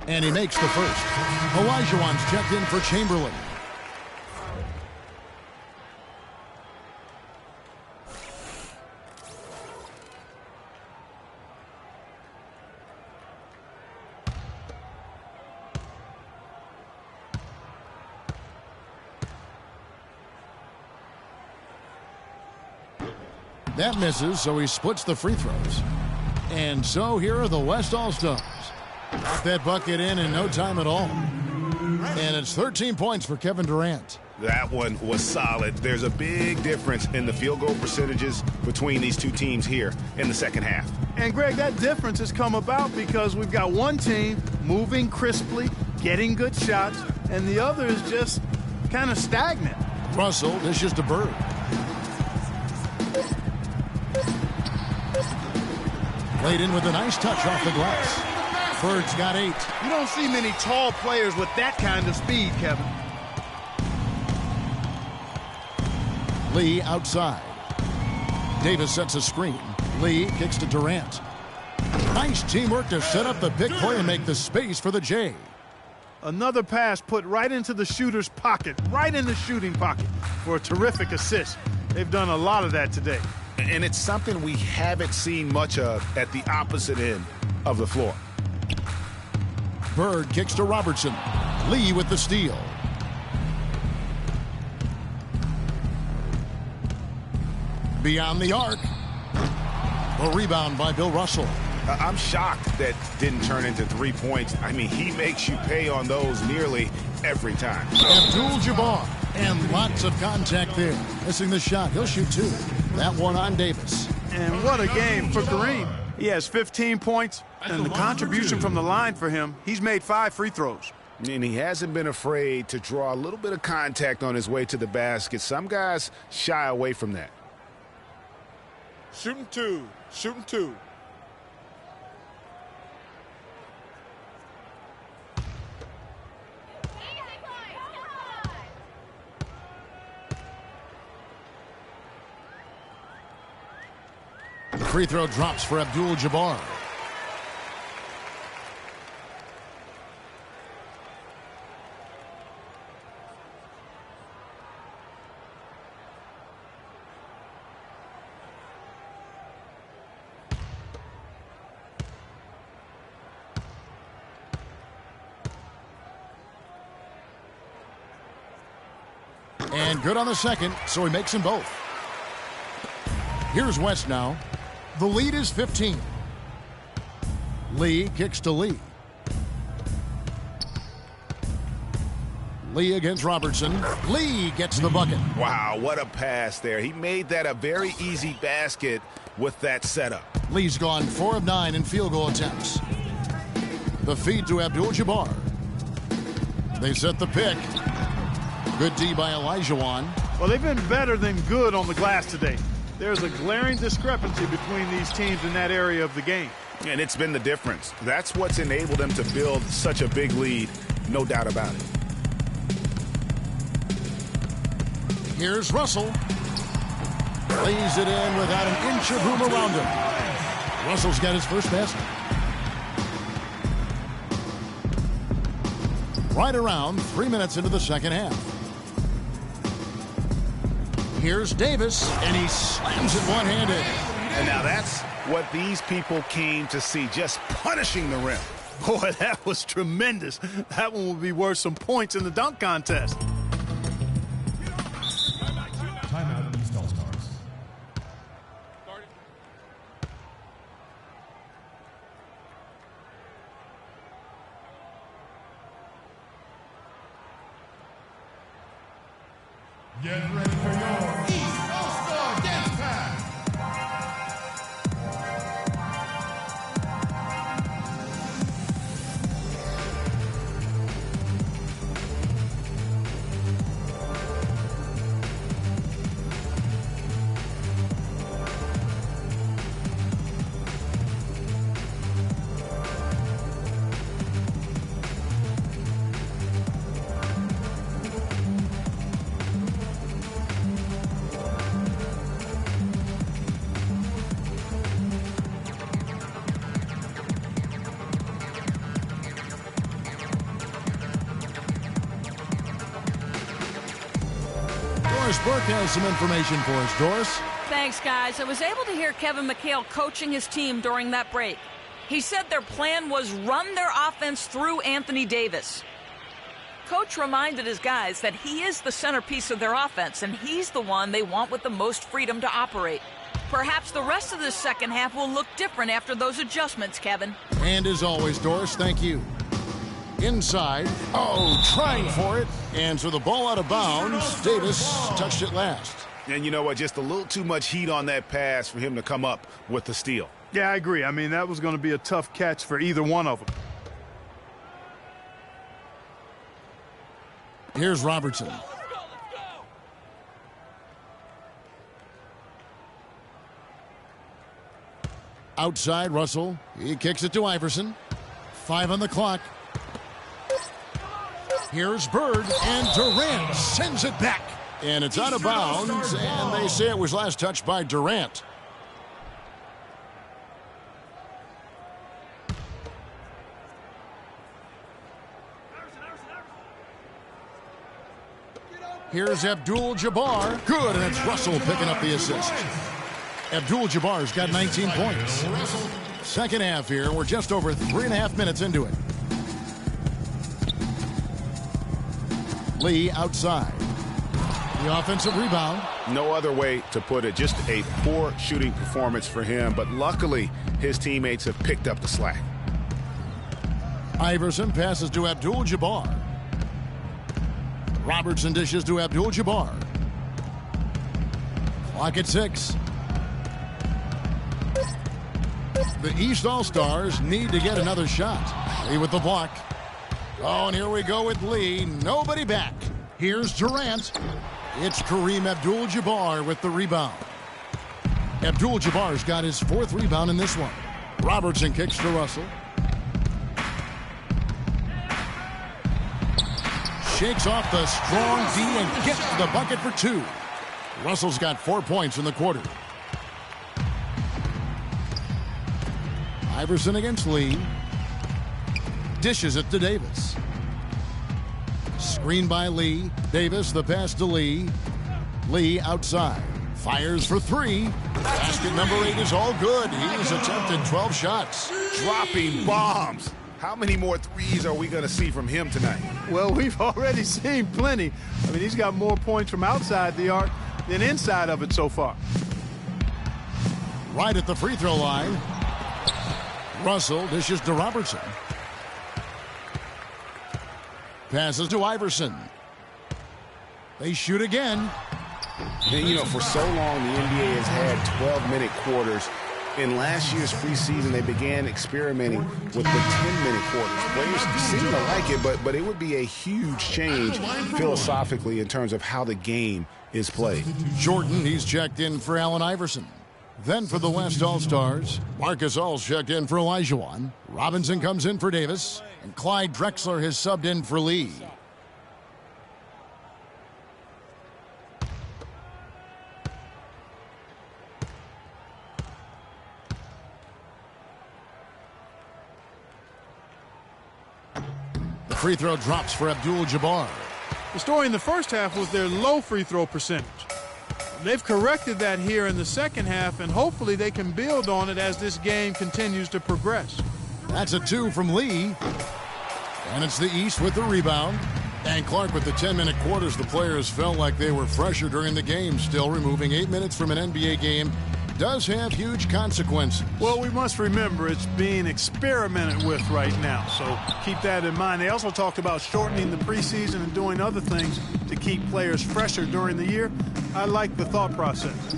And he makes the first. Olajuwon's checked in for Chamberlain. That misses, so he splits the free throws. And so here are the West All-Stars. Got that bucket in no time at all. And it's 13 points for Kevin Durant. That one was solid. There's a big difference in the field goal percentages between these 2 teams here in the second half. And, Greg, that difference has come about because we've got one team moving crisply, getting good shots, and the other is just kind of stagnant. Russell dishes to Bird. Played in with a nice touch off the glass. Bird's got 8. You don't see many tall players with that kind of speed, Kevin. Lee outside. Davis sets a screen. Lee kicks to Durant. Nice teamwork to set up the pick play and make the space for the J. Another pass put right into the shooter's pocket, right in the shooting pocket for a terrific assist. They've done a lot of that today. And it's something we haven't seen much of at the opposite end of the floor. Bird kicks to Robertson. Lee with the steal. Beyond the arc. A rebound by Bill Russell. I'm shocked that didn't turn into 3 points. I mean, he makes you pay on those nearly every time. Abdul-Jabbar. And lots of contact there. Missing the shot. He'll shoot 2. That one on Davis. And what a game for Kareem. He has 15 points, and the contribution from the line for him, he's made 5 free throws. And he hasn't been afraid to draw a little bit of contact on his way to the basket. Some guys shy away from that. Shooting 2. Shooting 2. The free throw drops for Abdul-Jabbar. And good on the second, so he makes them both. Here's West now. The lead is 15. Lee kicks to Lee. Lee against Robertson. Lee gets the bucket. Wow, what a pass there. He made that a very easy basket with that setup. Lee's gone 4 of 9 in field goal attempts. The feed to Abdul-Jabbar. They set the pick. Good D by Olajuwon. Well, they've been better than good on the glass today. There's a glaring discrepancy between these teams in that area of the game. And it's been the difference. That's what's enabled them to build such a big lead, no doubt about it. Here's Russell. Lays it in without an inch of room around him. Russell's got his first basket. Right around 3 minutes into the second half. Here's Davis, and he slams it one-handed. And now that's what these people came to see, just punishing the rim. Boy, that was tremendous. That one will be worth some points in the dunk contest. Timeout, East All-Stars. Get ready for your East All-Star Dance Pass. Burke has some information for us. Doris? Thanks, guys. I was able to hear Kevin McHale coaching his team during that break. He said their plan was run their offense through Anthony Davis. Coach reminded his guys that he is the centerpiece of their offense, and he's the one they want with the most freedom to operate. Perhaps the rest of the second half will look different after those adjustments, Kevin. And as always, Doris, thank you. Inside. Oh, trying for it. And so the ball out of bounds. Davis touched it last. And you know what? Just a little too much heat on that pass for him to come up with the steal. Yeah, I agree. I mean, that was going to be a tough catch for either one of them. Here's Robertson. Outside, Russell. He kicks it to Iverson. 5 on the clock. Here's Bird, and Durant sends it back. And it's out of bounds, and they say it was last touched by Durant. Here's Abdul-Jabbar. Good, and it's Russell picking up the assist. Abdul-Jabbar's got 19 points. Second half here. We're just over 3.5 minutes into it. Lee outside. The offensive rebound. No other way to put it. Just a poor shooting performance for him, but luckily his teammates have picked up the slack. Iverson passes to Abdul-Jabbar. Robertson dishes to Abdul-Jabbar. Clock at 6. The East All-Stars need to get another shot. Lee with the block. Oh, and here we go with Lee. Nobody back. Here's Durant. It's Kareem Abdul-Jabbar with the rebound. Abdul-Jabbar's got his 4th rebound in this one. Robertson kicks to Russell. Shakes off the strong D and gets to the bucket for 2. Russell's got 4 points in the quarter. Iverson against Lee. Dishes it to Davis. Screen by Lee. Davis, the pass to Lee. Lee outside. Fires for 3. Basket number 8 is all good. He's attempted 12 shots. Dropping bombs. How many more threes are we going to see from him tonight? Well, we've already seen plenty. I mean, he's got more points from outside the arc than inside of it so far. Right at the free throw line. Russell dishes to Robertson. Passes to Iverson. They shoot again. And, you know, for so long, the NBA has had 12-minute quarters. In last year's preseason, they began experimenting with the 10-minute quarters. Players seem to like it, but it would be a huge change philosophically in terms of how the game is played. Jordan, he's checked in for Allen Iverson. Then for the West All-Stars, Marcus All's checked in for Olajuwon. Robinson comes in for Davis. And Clyde Drexler has subbed in for Lee. The free throw drops for Abdul-Jabbar. The story in the first half was their low free throw percentage. They've corrected that here in the second half, and hopefully they can build on it as this game continues to progress. That's a 2 from Lee. And it's the East with the rebound. And Clark, with the 10-minute quarters, the players felt like they were fresher during the game. Still, removing 8 minutes from an NBA game does have huge consequences. Well, we must remember it's being experimented with right now, so keep that in mind. They also talked about shortening the preseason and doing other things to keep players fresher during the year. I like the thought process.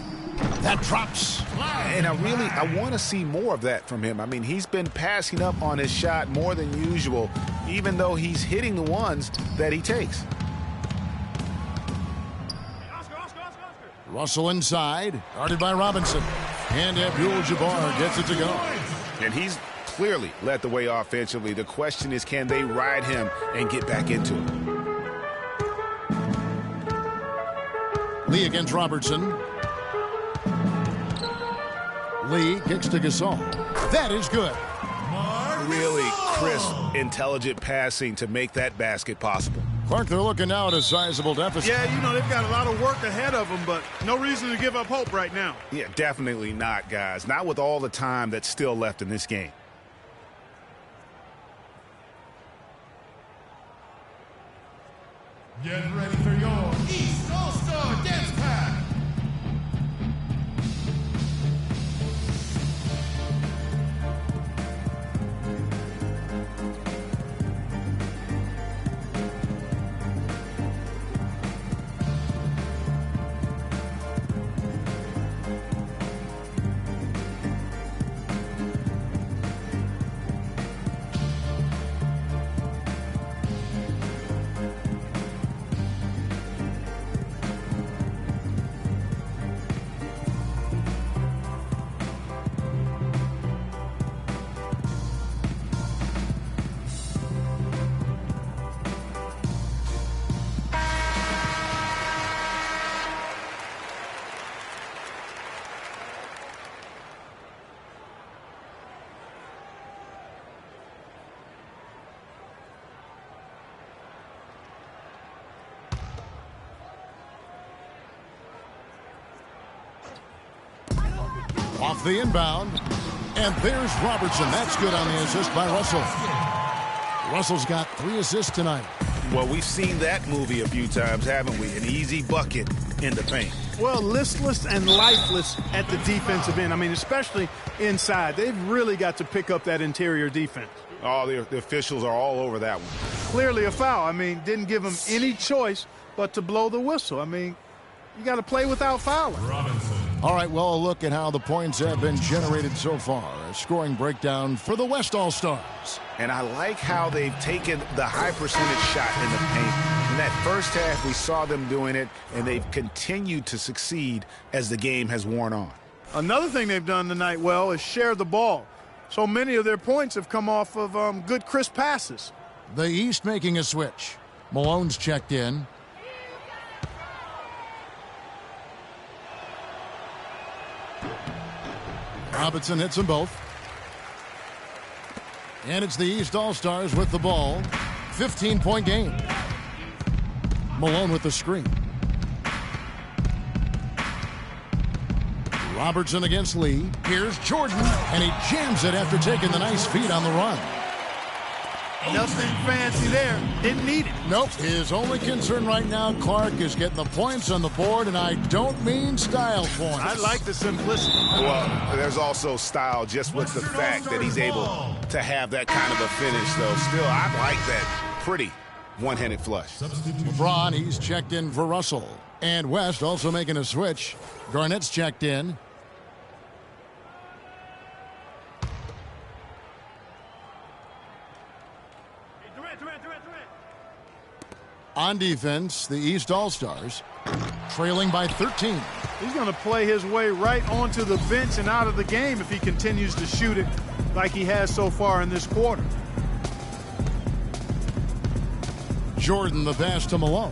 That drops. And I want to see more of that from him. I mean, he's been passing up on his shot more than usual, even though he's hitting the ones that he takes. Russell inside, guarded by Robinson. And Abdul-Jabbar gets it to go. And he's clearly led the way offensively. The question is, can they ride him and get back into it? Lee against Robertson. Lee kicks to Gasol. That is good. Really crisp, intelligent passing to make that basket possible. Clark, they're looking now at a sizable deficit. Yeah, you know, they've got a lot of work ahead of them, but no reason to give up hope right now. Yeah, definitely not, guys. Not with all the time that's still left in this game. Get ready for your East All-Star Dance Pack. Off the inbound. And there's Robertson. That's good on the assist by Russell. Russell's got 3 assists tonight. Well, we've seen that movie a few times, haven't we? An easy bucket in the paint. Well, listless and lifeless at the defensive end. I mean, especially inside. They've really got to pick up that interior defense. Oh, the officials are all over that one. Clearly a foul. I mean, didn't give them any choice but to blow the whistle. I mean, you got to play without fouling. Robinson. All right, well, a look at how the points have been generated so far. A scoring breakdown for the West All-Stars. And I like how they've taken the high percentage shot in the paint. In that first half, we saw them doing it, and they've continued to succeed as the game has worn on. Another thing they've done tonight well is share the ball. So many of their points have come off of good, crisp passes. The East making a switch. Malone's checked in. Robinson hits them both. And it's the East All-Stars with the ball. 15-point game. Malone with the screen. Robertson against Lee. Here's Jordan. And he jams it after taking the nice feed on the run. Nothing fancy there. Didn't need it. Nope. His only concern right now, Clark, is getting the points on the board, and I don't mean style points. I like the simplicity. Well, there's also style just with the fact that he's able to have that kind of a finish, though. Still, I like that pretty one-handed flush. LeBron, he's checked in for Russell. And West also making a switch. Garnett's checked in. On defense, the East All-Stars trailing by 13. He's going to play his way right onto the bench and out of the game if he continues to shoot it like he has so far in this quarter. Jordan, the pass to Malone.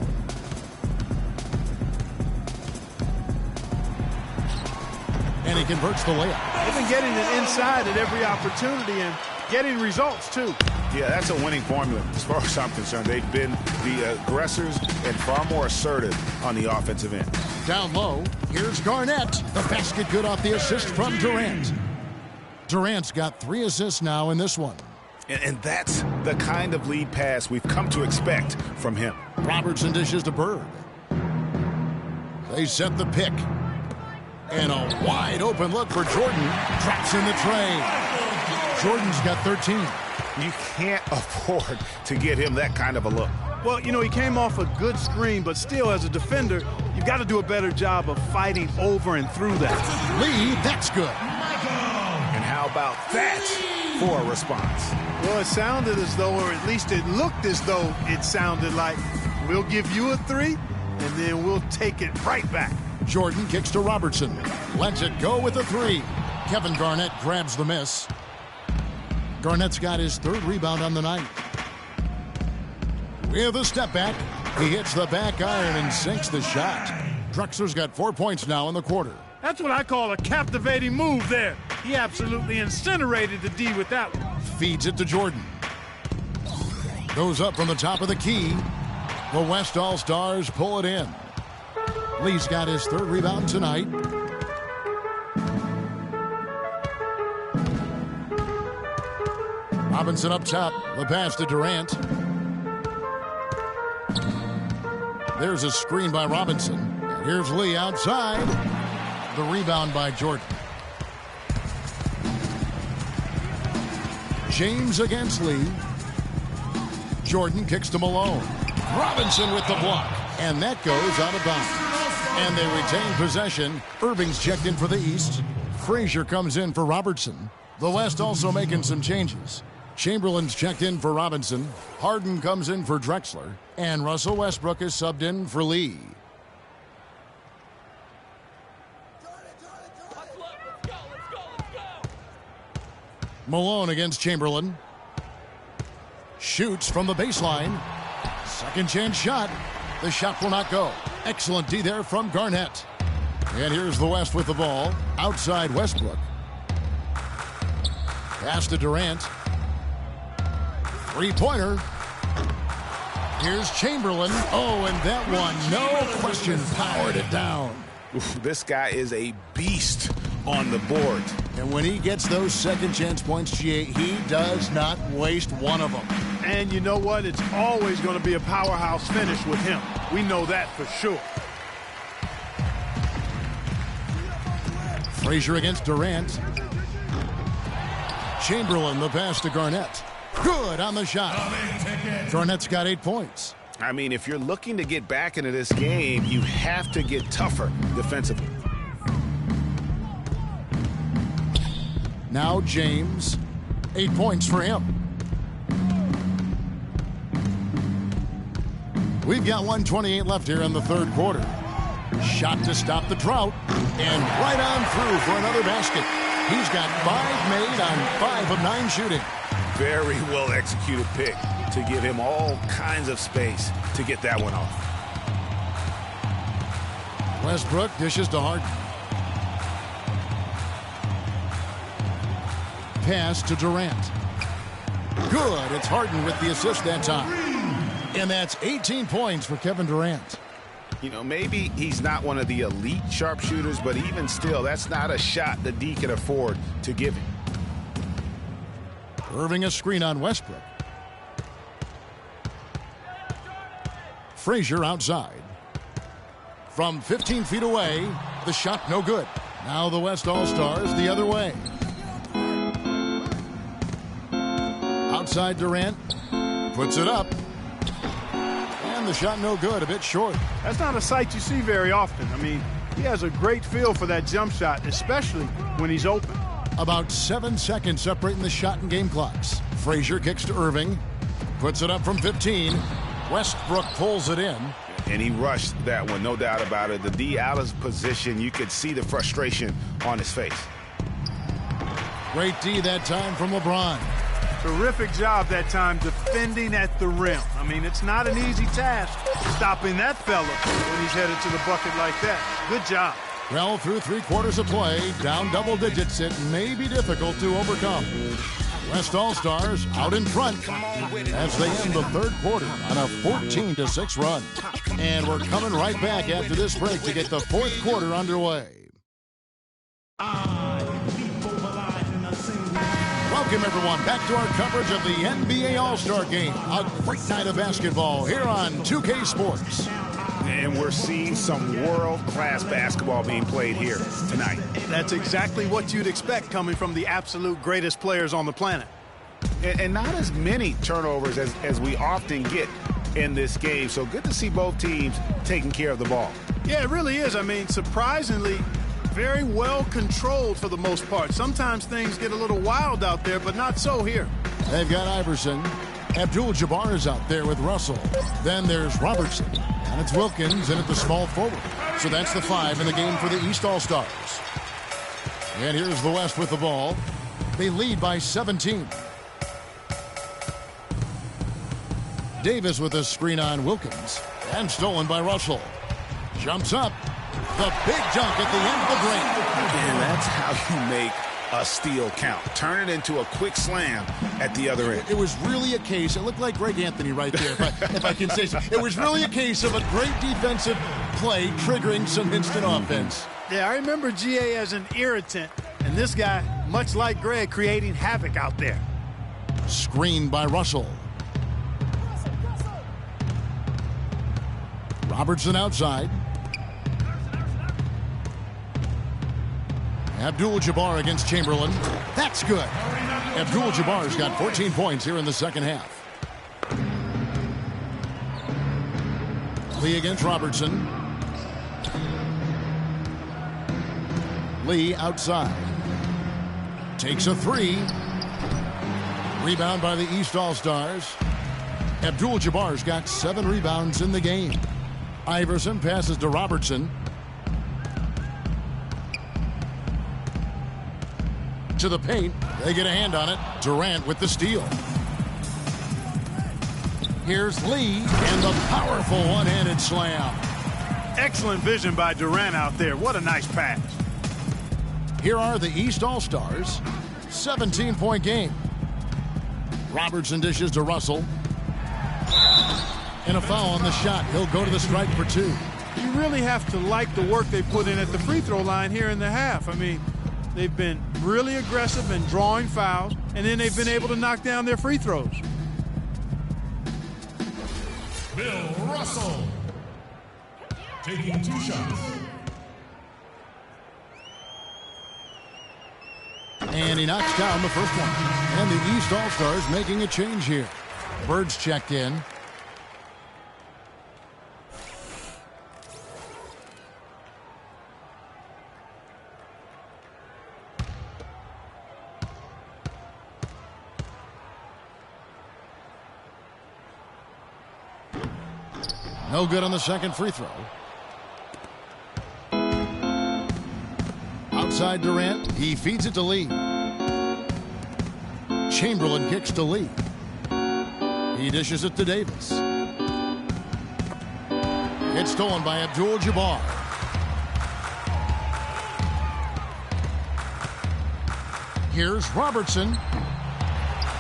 And he converts the layup. They've been getting it inside at every opportunity and getting results, too. Yeah, that's a winning formula as far as I'm concerned. They've been the aggressors and far more assertive on the offensive end. Down low, here's Garnett. The basket good off the assist from Durant. Durant's got 3 assists now in this one. And that's the kind of lead pass we've come to expect from him. Robertson dishes to Bird. They set the pick. And a wide open look for Jordan. Drops in the tray. Jordan's got 13. You can't afford to get him that kind of a look. Well, you know, he came off a good screen, but still, as a defender, you've got to do a better job of fighting over and through that. Lee, that's good. And how about that for a response? Well, it sounded as though, or at least it looked as though it sounded like, we'll give you a 3, and then we'll take it right back. Jordan kicks to Robertson. Lets it go with a 3. Kevin Garnett grabs the miss. Garnett's got his 3rd rebound on the night. With a step back, he hits the back iron and sinks the shot. Drexler's got 4 points now in the quarter. That's what I call a captivating move there. He absolutely incinerated the D with that one. Feeds it to Jordan. Goes up from the top of the key. The West All-Stars pull it in. Lee's got his 3rd rebound tonight. Robinson up top. The pass to Durant. There's a screen by Robinson. And here's Lee outside. The rebound by Jordan. James against Lee. Jordan kicks to Malone. Robinson with the block. And that goes out of bounds. And they retain possession. Irving's checked in for the East. Frazier comes in for Robertson. The West also making some changes. Chamberlain's checked in for Robinson. Harden comes in for Drexler. And Russell Westbrook is subbed in for Lee. Malone against Chamberlain. Shoots from the baseline. Second chance shot. The shot will not go. Excellent D there from Garnett. And here's the West with the ball. Outside Westbrook. Pass to Durant. Three-pointer. Here's Chamberlain. Oh, and that one, no question, powered it down. Oof, this guy is a beast on the board. And when he gets those second chance points, GA, he does not waste one of them. And you know what? It's always going to be a powerhouse finish with him. We know that for sure. Frazier against Durant. Chamberlain, the pass to Garnett. Good on the shot. Garnett's got 8 points. I mean, if you're looking to get back into this game, you have to get tougher defensively. Now James, 8 points for him. We've got 1:28 left here in the third quarter. Shot to stop the drought, and right on through for another basket. He's got 5 made on 5 of 9 shooting. Very well executed pick to give him all kinds of space to get that one off. Westbrook dishes to Harden. Pass to Durant. Good. It's Harden with the assist that time. And that's 18 points for Kevin Durant. You know, maybe he's not one of the elite sharpshooters, but even still, that's not a shot that D can afford to give him. Irving a screen on Westbrook. Frazier outside. From 15 feet away, the shot no good. Now the West All-Stars the other way. Outside Durant. Puts it up. And the shot no good, a bit short. That's not a sight you see very often. I mean, he has a great feel for that jump shot, especially when he's open. About 7 seconds separating the shot and game clocks. Frazier kicks to Irving. Puts it up from 15. Westbrook pulls it in. And he rushed that one, no doubt about it. The D out of position, you could see the frustration on his face. Great D that time from LeBron. Terrific job that time defending at the rim. I mean, it's not an easy task stopping that fella when he's headed to the bucket like that. Good job. Well, through 3 quarters of play, down double digits, it may be difficult to overcome. West All-Stars out in front as they end the 3rd quarter on a 14-6 run. And we're coming right back after this break to get the 4th quarter underway. Welcome, everyone, back to our coverage of the NBA All-Star Game. A great night of basketball here on 2K Sports. And we're seeing some world-class basketball being played here tonight. That's exactly what you'd expect coming from the absolute greatest players on the planet. And not as many turnovers as we often get in this game. So good to see both teams taking care of the ball. Yeah, it really is. I mean, surprisingly, very well controlled for the most part. Sometimes things get a little wild out there, but not so here. They've got Iverson. Abdul-Jabbar is out there with Russell. Then there's Robertson. And it's Wilkins in at the small forward. So that's the 5 in the game for the East All-Stars. And here's the West with the ball. They lead by 17. Davis with a screen on Wilkins. And stolen by Russell. Jumps up. The big dunk at the end of the break. And that's how you make a steal count. Turn it into a quick slam at the other end. It was really a case, it looked like Greg Anthony right there, if I can say so. It was really a case of a great defensive play triggering some instant offense. Yeah, I remember GA as an irritant, and this guy, much like Greg, creating havoc out there. Screened by Russell. Robertson outside. Abdul-Jabbar against Chamberlain. That's good. Abdul-Jabbar's got 14 points here in the second half. Lee against Robertson. Lee outside. Takes a 3. Rebound by the East All-Stars. Abdul-Jabbar's got 7 rebounds in the game. Iverson passes to Robertson. To the paint. They get a hand on it. Durant with the steal. Here's Lee and the powerful one-handed slam. Excellent vision by Durant out there. What a nice pass. Here are the East All-Stars. 17-point game. Robertson dishes to Russell. And a foul on the shot. He'll go to the strike for 2. You really have to like the work they put in at the free throw line here in the half. I mean, they've been really aggressive in drawing fouls, and then they've been able to knock down their free throws. Bill Russell taking 2 shots. And he knocks down the first one. And the East All-Stars making a change here. Bird's checked in. No good on the second free throw. Outside Durant. He feeds it to Lee. Chamberlain kicks to Lee. He dishes it to Davis. It's stolen by Abdul-Jabbar. Here's Robertson.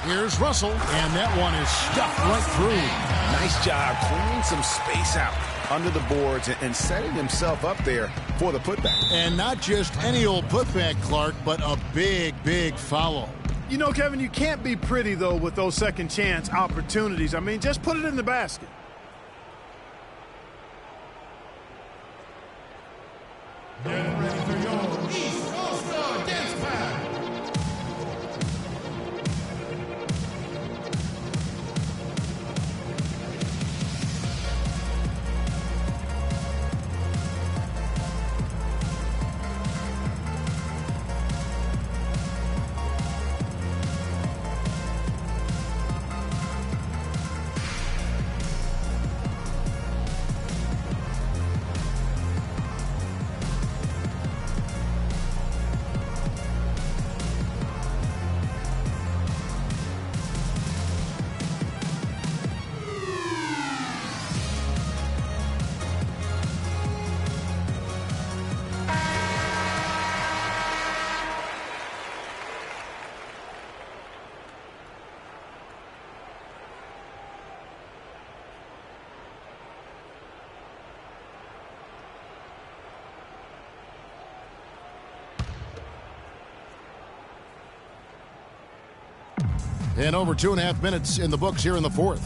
Here's Russell. And that one is stuffed right through. Nice job clearing some space out under the boards and setting himself up there for the putback. And not just any old putback, Clark, but a big, big foul. You know, Kevin, you can't be pretty, though, with those second chance opportunities. I mean, just put it in the basket. And over 2.5 minutes in the books here in the fourth.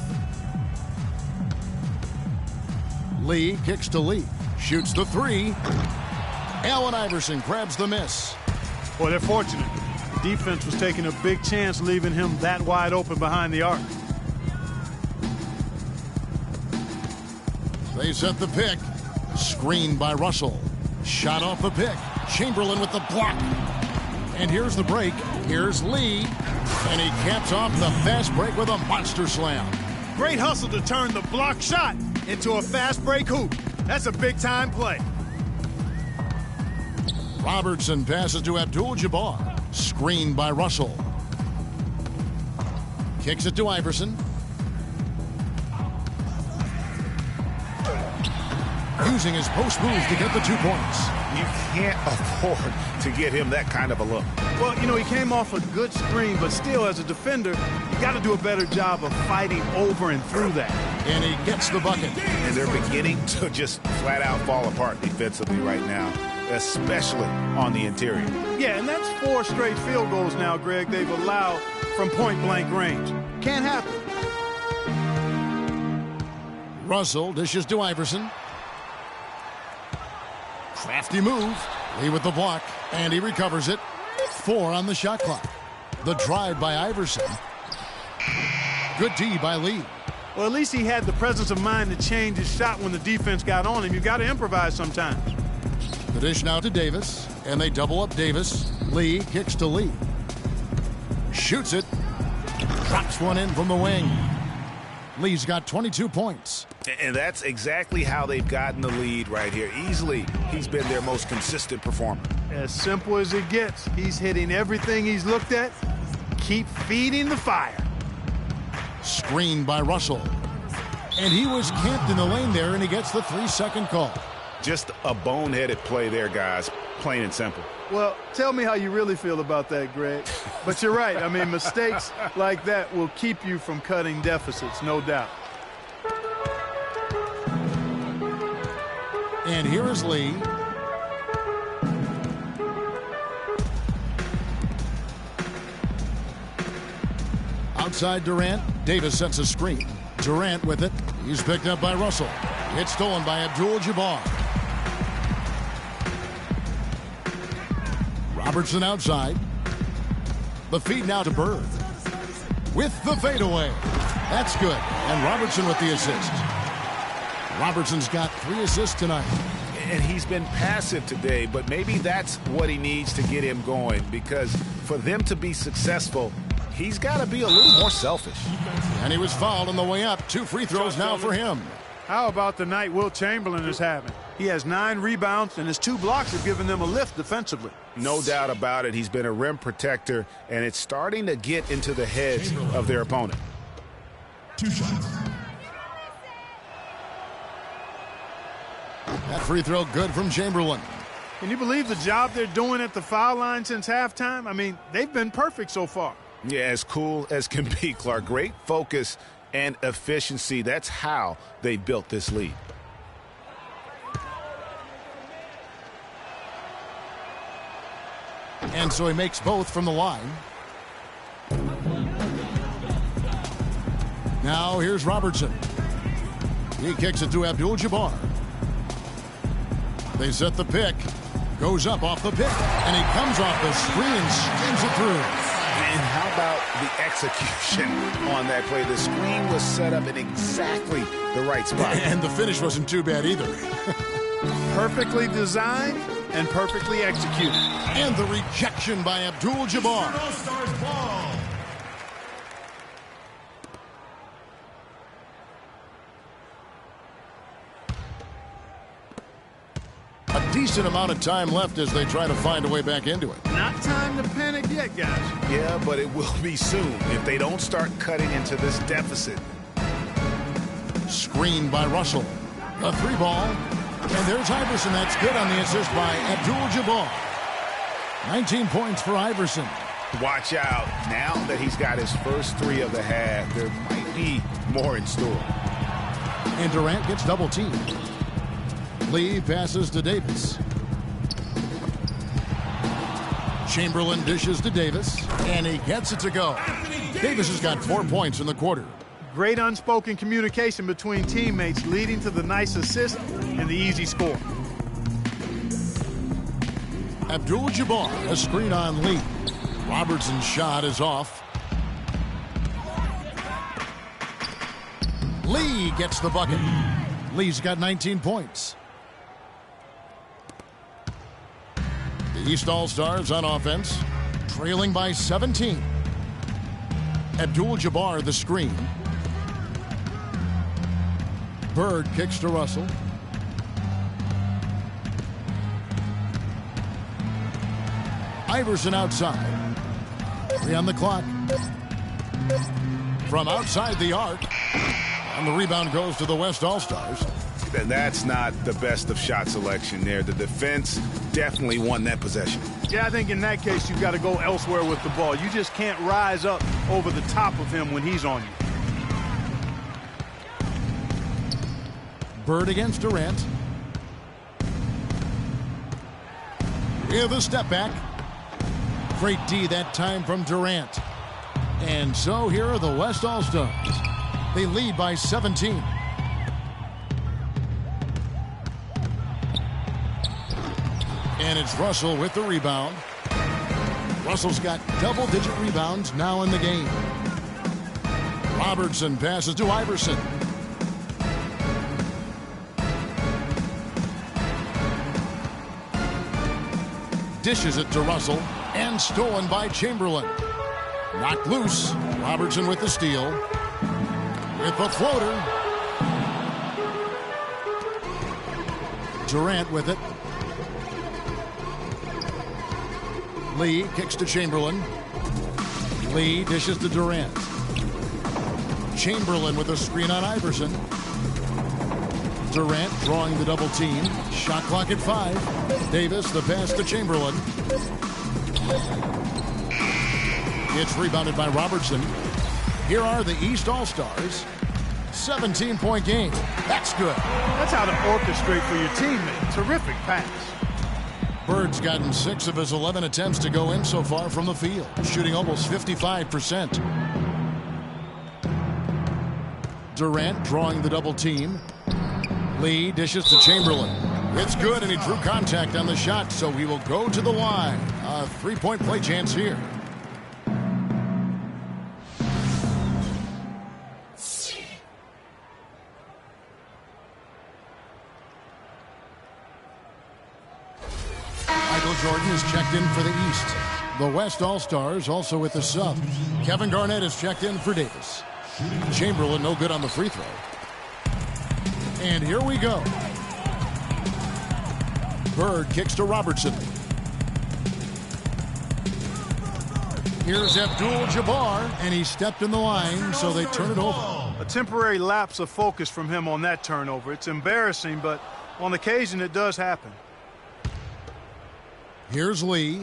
Lee kicks to Lee. Shoots the three. Allen Iverson grabs the miss. Boy, they're fortunate. The defense was taking a big chance leaving him that wide open behind the arc. They set the pick. Screen by Russell. Shot off the pick. Chamberlain with the block. And here's the break. Here's Lee. And he caps off the fast break with a monster slam. Great hustle to turn the block shot into a fast break hoop. That's a big-time play. Robertson passes to Abdul-Jabbar. Screened by Russell. Kicks it to Iverson. Using his post move to get the 2 points. You can't afford to get him that kind of a look. Well, you know, he came off a good screen, but still, as a defender, you got to do a better job of fighting over and through that. And he gets the bucket. And they're beginning to just flat out fall apart defensively right now, especially on the interior. Yeah, and that's 4 straight field goals now, Greg, they've allowed from point-blank range. Can't happen. Russell dishes to Iverson. Crafty move. Lee with the block, and he recovers it. 4 on the shot clock. The drive by Iverson. Good D by Lee. Well, at least he had the presence of mind to change his shot when the defense got on him. You've got to improvise sometimes. The dish now to Davis, and they double up Davis. Lee kicks to Lee. Shoots it. Drops one in from the wing. Lee's got 22 points. And that's exactly how they've gotten the lead right here. Easily, he's been their most consistent performer. As simple as it gets. He's hitting everything he's looked at. Keep feeding the fire. Screened by Russell. And he was camped in the lane there, and he gets the 3-second call. Just a boneheaded play there, guys. Plain and simple. Well, tell me how you really feel about that, Greg. But you're right. I mean, mistakes like that will keep you from cutting deficits, no doubt. And here is Lee. Outside Durant. Davis sets a screen. Durant with it. He's picked up by Russell. It's stolen by Abdul-Jabbar. Robertson outside. The feed now to Bird. With the fadeaway. That's good. And Robertson with the assist. Robertson's got 3 assists tonight. And he's been passive today, but maybe that's what he needs to get him going, because for them to be successful, he's got to be a little more selfish. And he was fouled on the way up. 2 free throws now for him. How about the night Wilt Chamberlain is having? He has 9 rebounds, and his 2 blocks have given them a lift defensively. No doubt about it. He's been a rim protector, and it's starting to get into the heads of their opponent. 2 shots. That free throw good from Chamberlain. Can you believe the job they're doing at the foul line since halftime? I mean, they've been perfect so far. Yeah, as cool as can be, Clark. Great focus and efficiency. That's how they built this lead. And so he makes both from the line. Now here's Robertson. He kicks it to Abdul-Jabbar. They set the pick. Goes up off the pick. And he comes off the screen and skins it through. And how about the execution on that play? The screen was set up in exactly the right spot. And the finish wasn't too bad either. Perfectly designed and perfectly executed. And the rejection by Abdul-Jabbar. All-Stars ball. A decent amount of time left as they try to find a way back into it. Not time to panic yet, guys. Yeah, but it will be soon if they don't start cutting into this deficit. Screen by Russell. A 3 ball. And there's Iverson. That's good on the assist by Abdul-Jabbar. 19 points for Iverson. Watch out. Now that he's got his first 3 of the half, there might be more in store. And Durant gets double teamed. Lee passes to Davis. Chamberlain dishes to Davis, and he gets it to go. Davis has got 4 points in the quarter. Great unspoken communication between teammates leading to the nice assist and the easy score. Abdul-Jabbar, a screen on Lee. Robertson's shot is off. Lee gets the bucket. Lee's got 19 points. The East All-Stars on offense, trailing by 17. Abdul-Jabbar the screen. Bird kicks to Russell. Iverson outside. 3 on the clock. From outside the arc. And the rebound goes to the West All-Stars. And that's not the best of shot selection there. The defense definitely won that possession. Yeah, I think in that case, you've got to go elsewhere with the ball. You just can't rise up over the top of him when he's on you. Bird against Durant. With a step back. Great D that time from Durant. And so here are the West All-Stars. They lead by 17. And it's Russell with the rebound. Russell's got double-digit rebounds now in the game. Robertson passes to Iverson. Dishes it to Russell, and stolen by Chamberlain. Knocked loose. Robertson with the steal. With the floater. Durant with it. Lee kicks to Chamberlain. Lee dishes to Durant. Chamberlain with a screen on Iverson. Durant drawing the double team. Shot clock at 5. Davis the pass to Chamberlain. It's rebounded by Robertson. Here are the East All-Stars. 17-point game. That's good. That's how to orchestrate for your teammate. Terrific pass. Bird's gotten 6 of his 11 attempts to go in so far from the field, shooting almost 55%. Durant drawing the double team. Lee dishes to Chamberlain. It's good, and he drew contact on the shot, so he will go to the line. A 3-point play chance here. Michael Jordan is checked in for the East. The West All-Stars also with the sub. Kevin Garnett is checked in for Davis. Chamberlain no good on the free throw. And here we go. Bird kicks to Robertson. Here's Abdul-Jabbar, and he stepped in the line, so they turn it over. A temporary lapse of focus from him on that turnover. It's embarrassing, but on occasion it does happen. Here's Lee.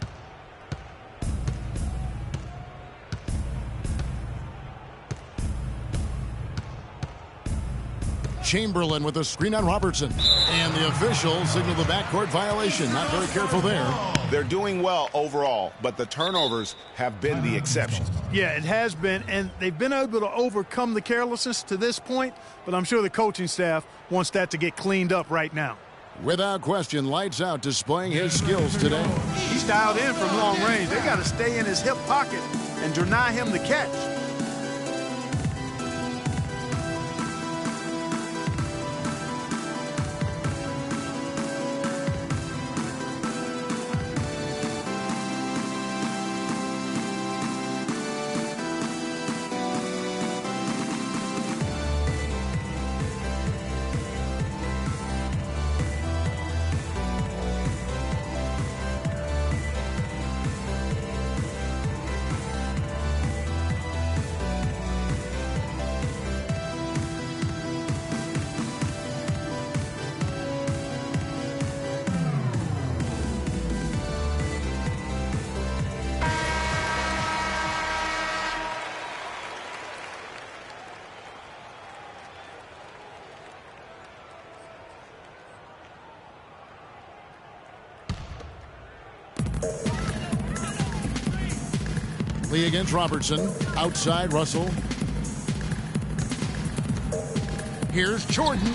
Chamberlain with a screen on Robertson. And the officials signal the backcourt violation. Not very careful there. They're doing well overall, but the turnovers have been the exception. Yeah, it has been, and they've been able to overcome the carelessness to this point, but I'm sure the coaching staff wants that to get cleaned up right now. Without question, lights out displaying his skills today. He's dialed in from long range. They got to stay in his hip pocket and deny him the catch. Lee against Robertson. Outside, Russell. Here's Jordan.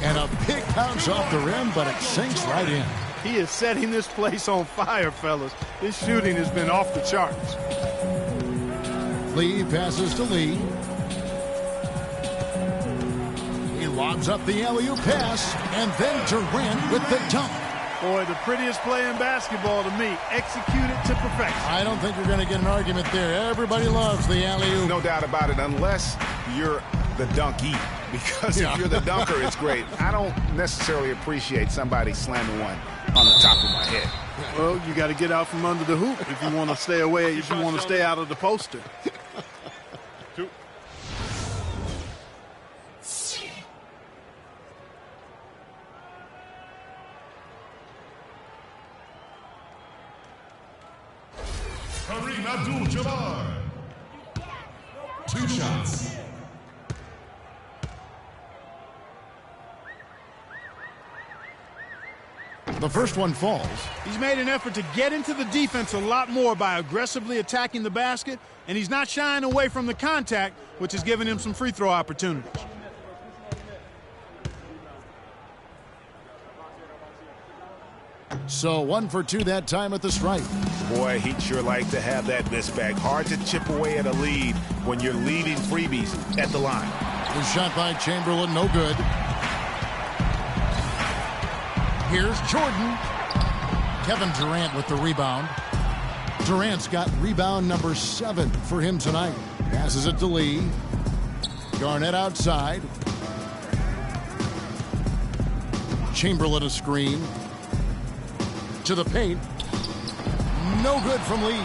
And a big bounce off the rim, but it sinks right in. He is setting this place on fire, fellas. His shooting has been off the charts. Lee passes to Lee. He lobs up the alley-oop pass, and then Durant with the dunk. Boy, the prettiest play in basketball to me. Executed to perfection. I don't think you're going to get an argument there. Everybody loves the alley-oop. No doubt about it, unless you're the donkey. Because if you're the dunker, it's great. I don't necessarily appreciate somebody slamming one on the top of my head. Well, you got to get out from under the hoop if you want to stay away, if you want to stay out of the poster. Kareem Abdul-Jabbar. 2 shots. The first one falls. He's made an effort to get into the defense a lot more by aggressively attacking the basket, and he's not shying away from the contact, which has given him some free throw opportunities. So 1 for 2 that time at the stripe. Boy, he'd sure like to have that miss back. Hard to chip away at a lead when you're leaving freebies at the line. The shot by Chamberlain, no good. Here's Jordan. Kevin Durant with the rebound. Durant's got rebound number 7 for him tonight. Passes it to Lee. Garnett outside. Chamberlain a screen. To the paint. No good from Lee.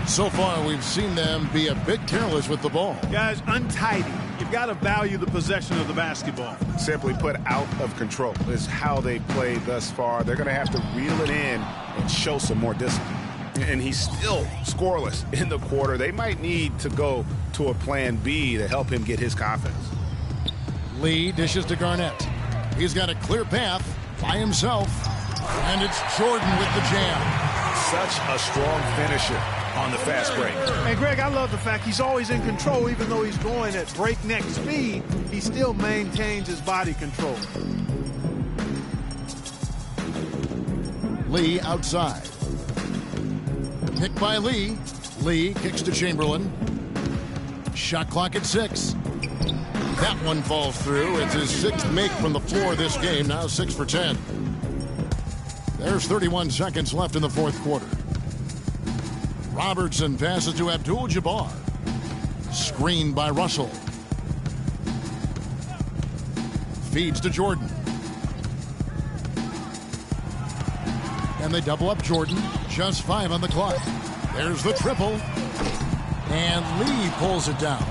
So far, we've seen them be a bit careless with the ball. Guys, untidy. You've got to value the possession of the basketball. Simply put, out of control is how they played thus far. They're going to have to reel it in and show some more discipline. And he's still scoreless in the quarter. They might need to go to a plan B to help him get his confidence. Lee dishes to Garnett. He's got a clear path by himself. And it's Jordan with the jam. Such a strong finisher on the fast break. Hey, Greg, I love the fact he's always in control. Even though he's going at breakneck speed, he still maintains his body control. Lee outside. Picked by Lee. Lee kicks to Chamberlain. Shot clock at 6. That one falls through. It's his 6th make from the floor this game. Now 6 for 10. There's 31 seconds left in the 4th quarter. Robertson passes to Abdul-Jabbar. Screened by Russell. Feeds to Jordan. And they double up Jordan. Just 5 on the clock. There's the triple. And Lee pulls it down.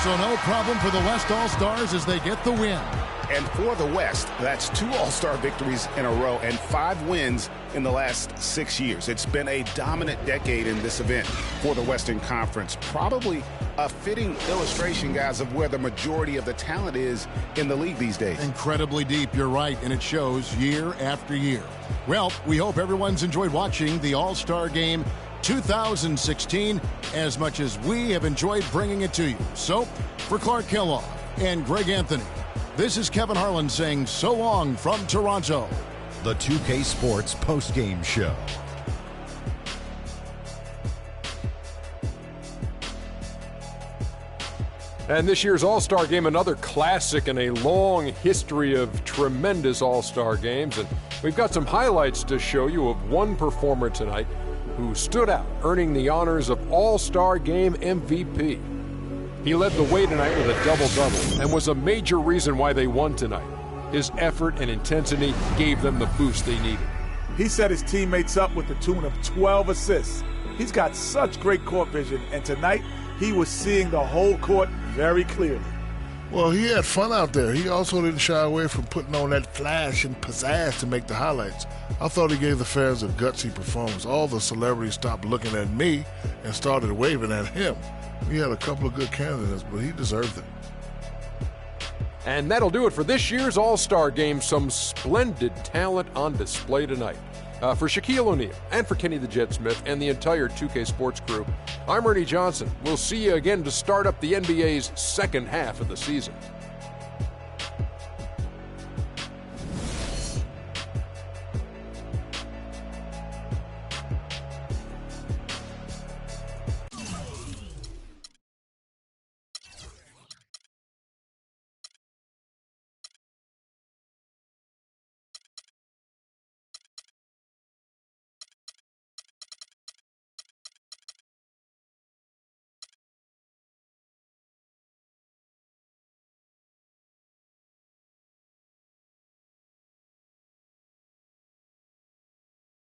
So no problem for the West All-Stars as they get the win. And for the West, that's 2 All-Star victories in a row and 5 wins in the last 6 years. It's been a dominant decade in this event for the Western Conference. Probably a fitting illustration, guys, of where the majority of the talent is in the league these days. Incredibly deep, you're right, and it shows year after year. Well, we hope everyone's enjoyed watching the All-Star Game 2016 as much as we have enjoyed bringing it to you. So, for Clark Kellogg and Greg Anthony, this is Kevin Harlan saying so long from Toronto. The 2K Sports postgame show. And this year's All-Star Game, another classic in a long history of tremendous All-Star games. And we've got some highlights to show you of one performer tonight who stood out, earning the honors of All-Star Game MVP. He led the way tonight with a double-double and was a major reason why they won tonight. His effort and intensity gave them the boost they needed. He set his teammates up with the tune of 12 assists. He's got such great court vision, and tonight he was seeing the whole court very clearly. Well, he had fun out there. He also didn't shy away from putting on that flash and pizzazz to make the highlights. I thought he gave the fans a gutsy performance. All the celebrities stopped looking at me and started waving at him. He had a couple of good candidates, but he deserved it. And that'll do it for this year's All-Star Game. Some splendid talent on display tonight. For Shaquille O'Neal and for Kenny the Jet Smith and the entire 2K Sports crew, I'm Ernie Johnson. We'll see you again to start up the NBA's second half of the season.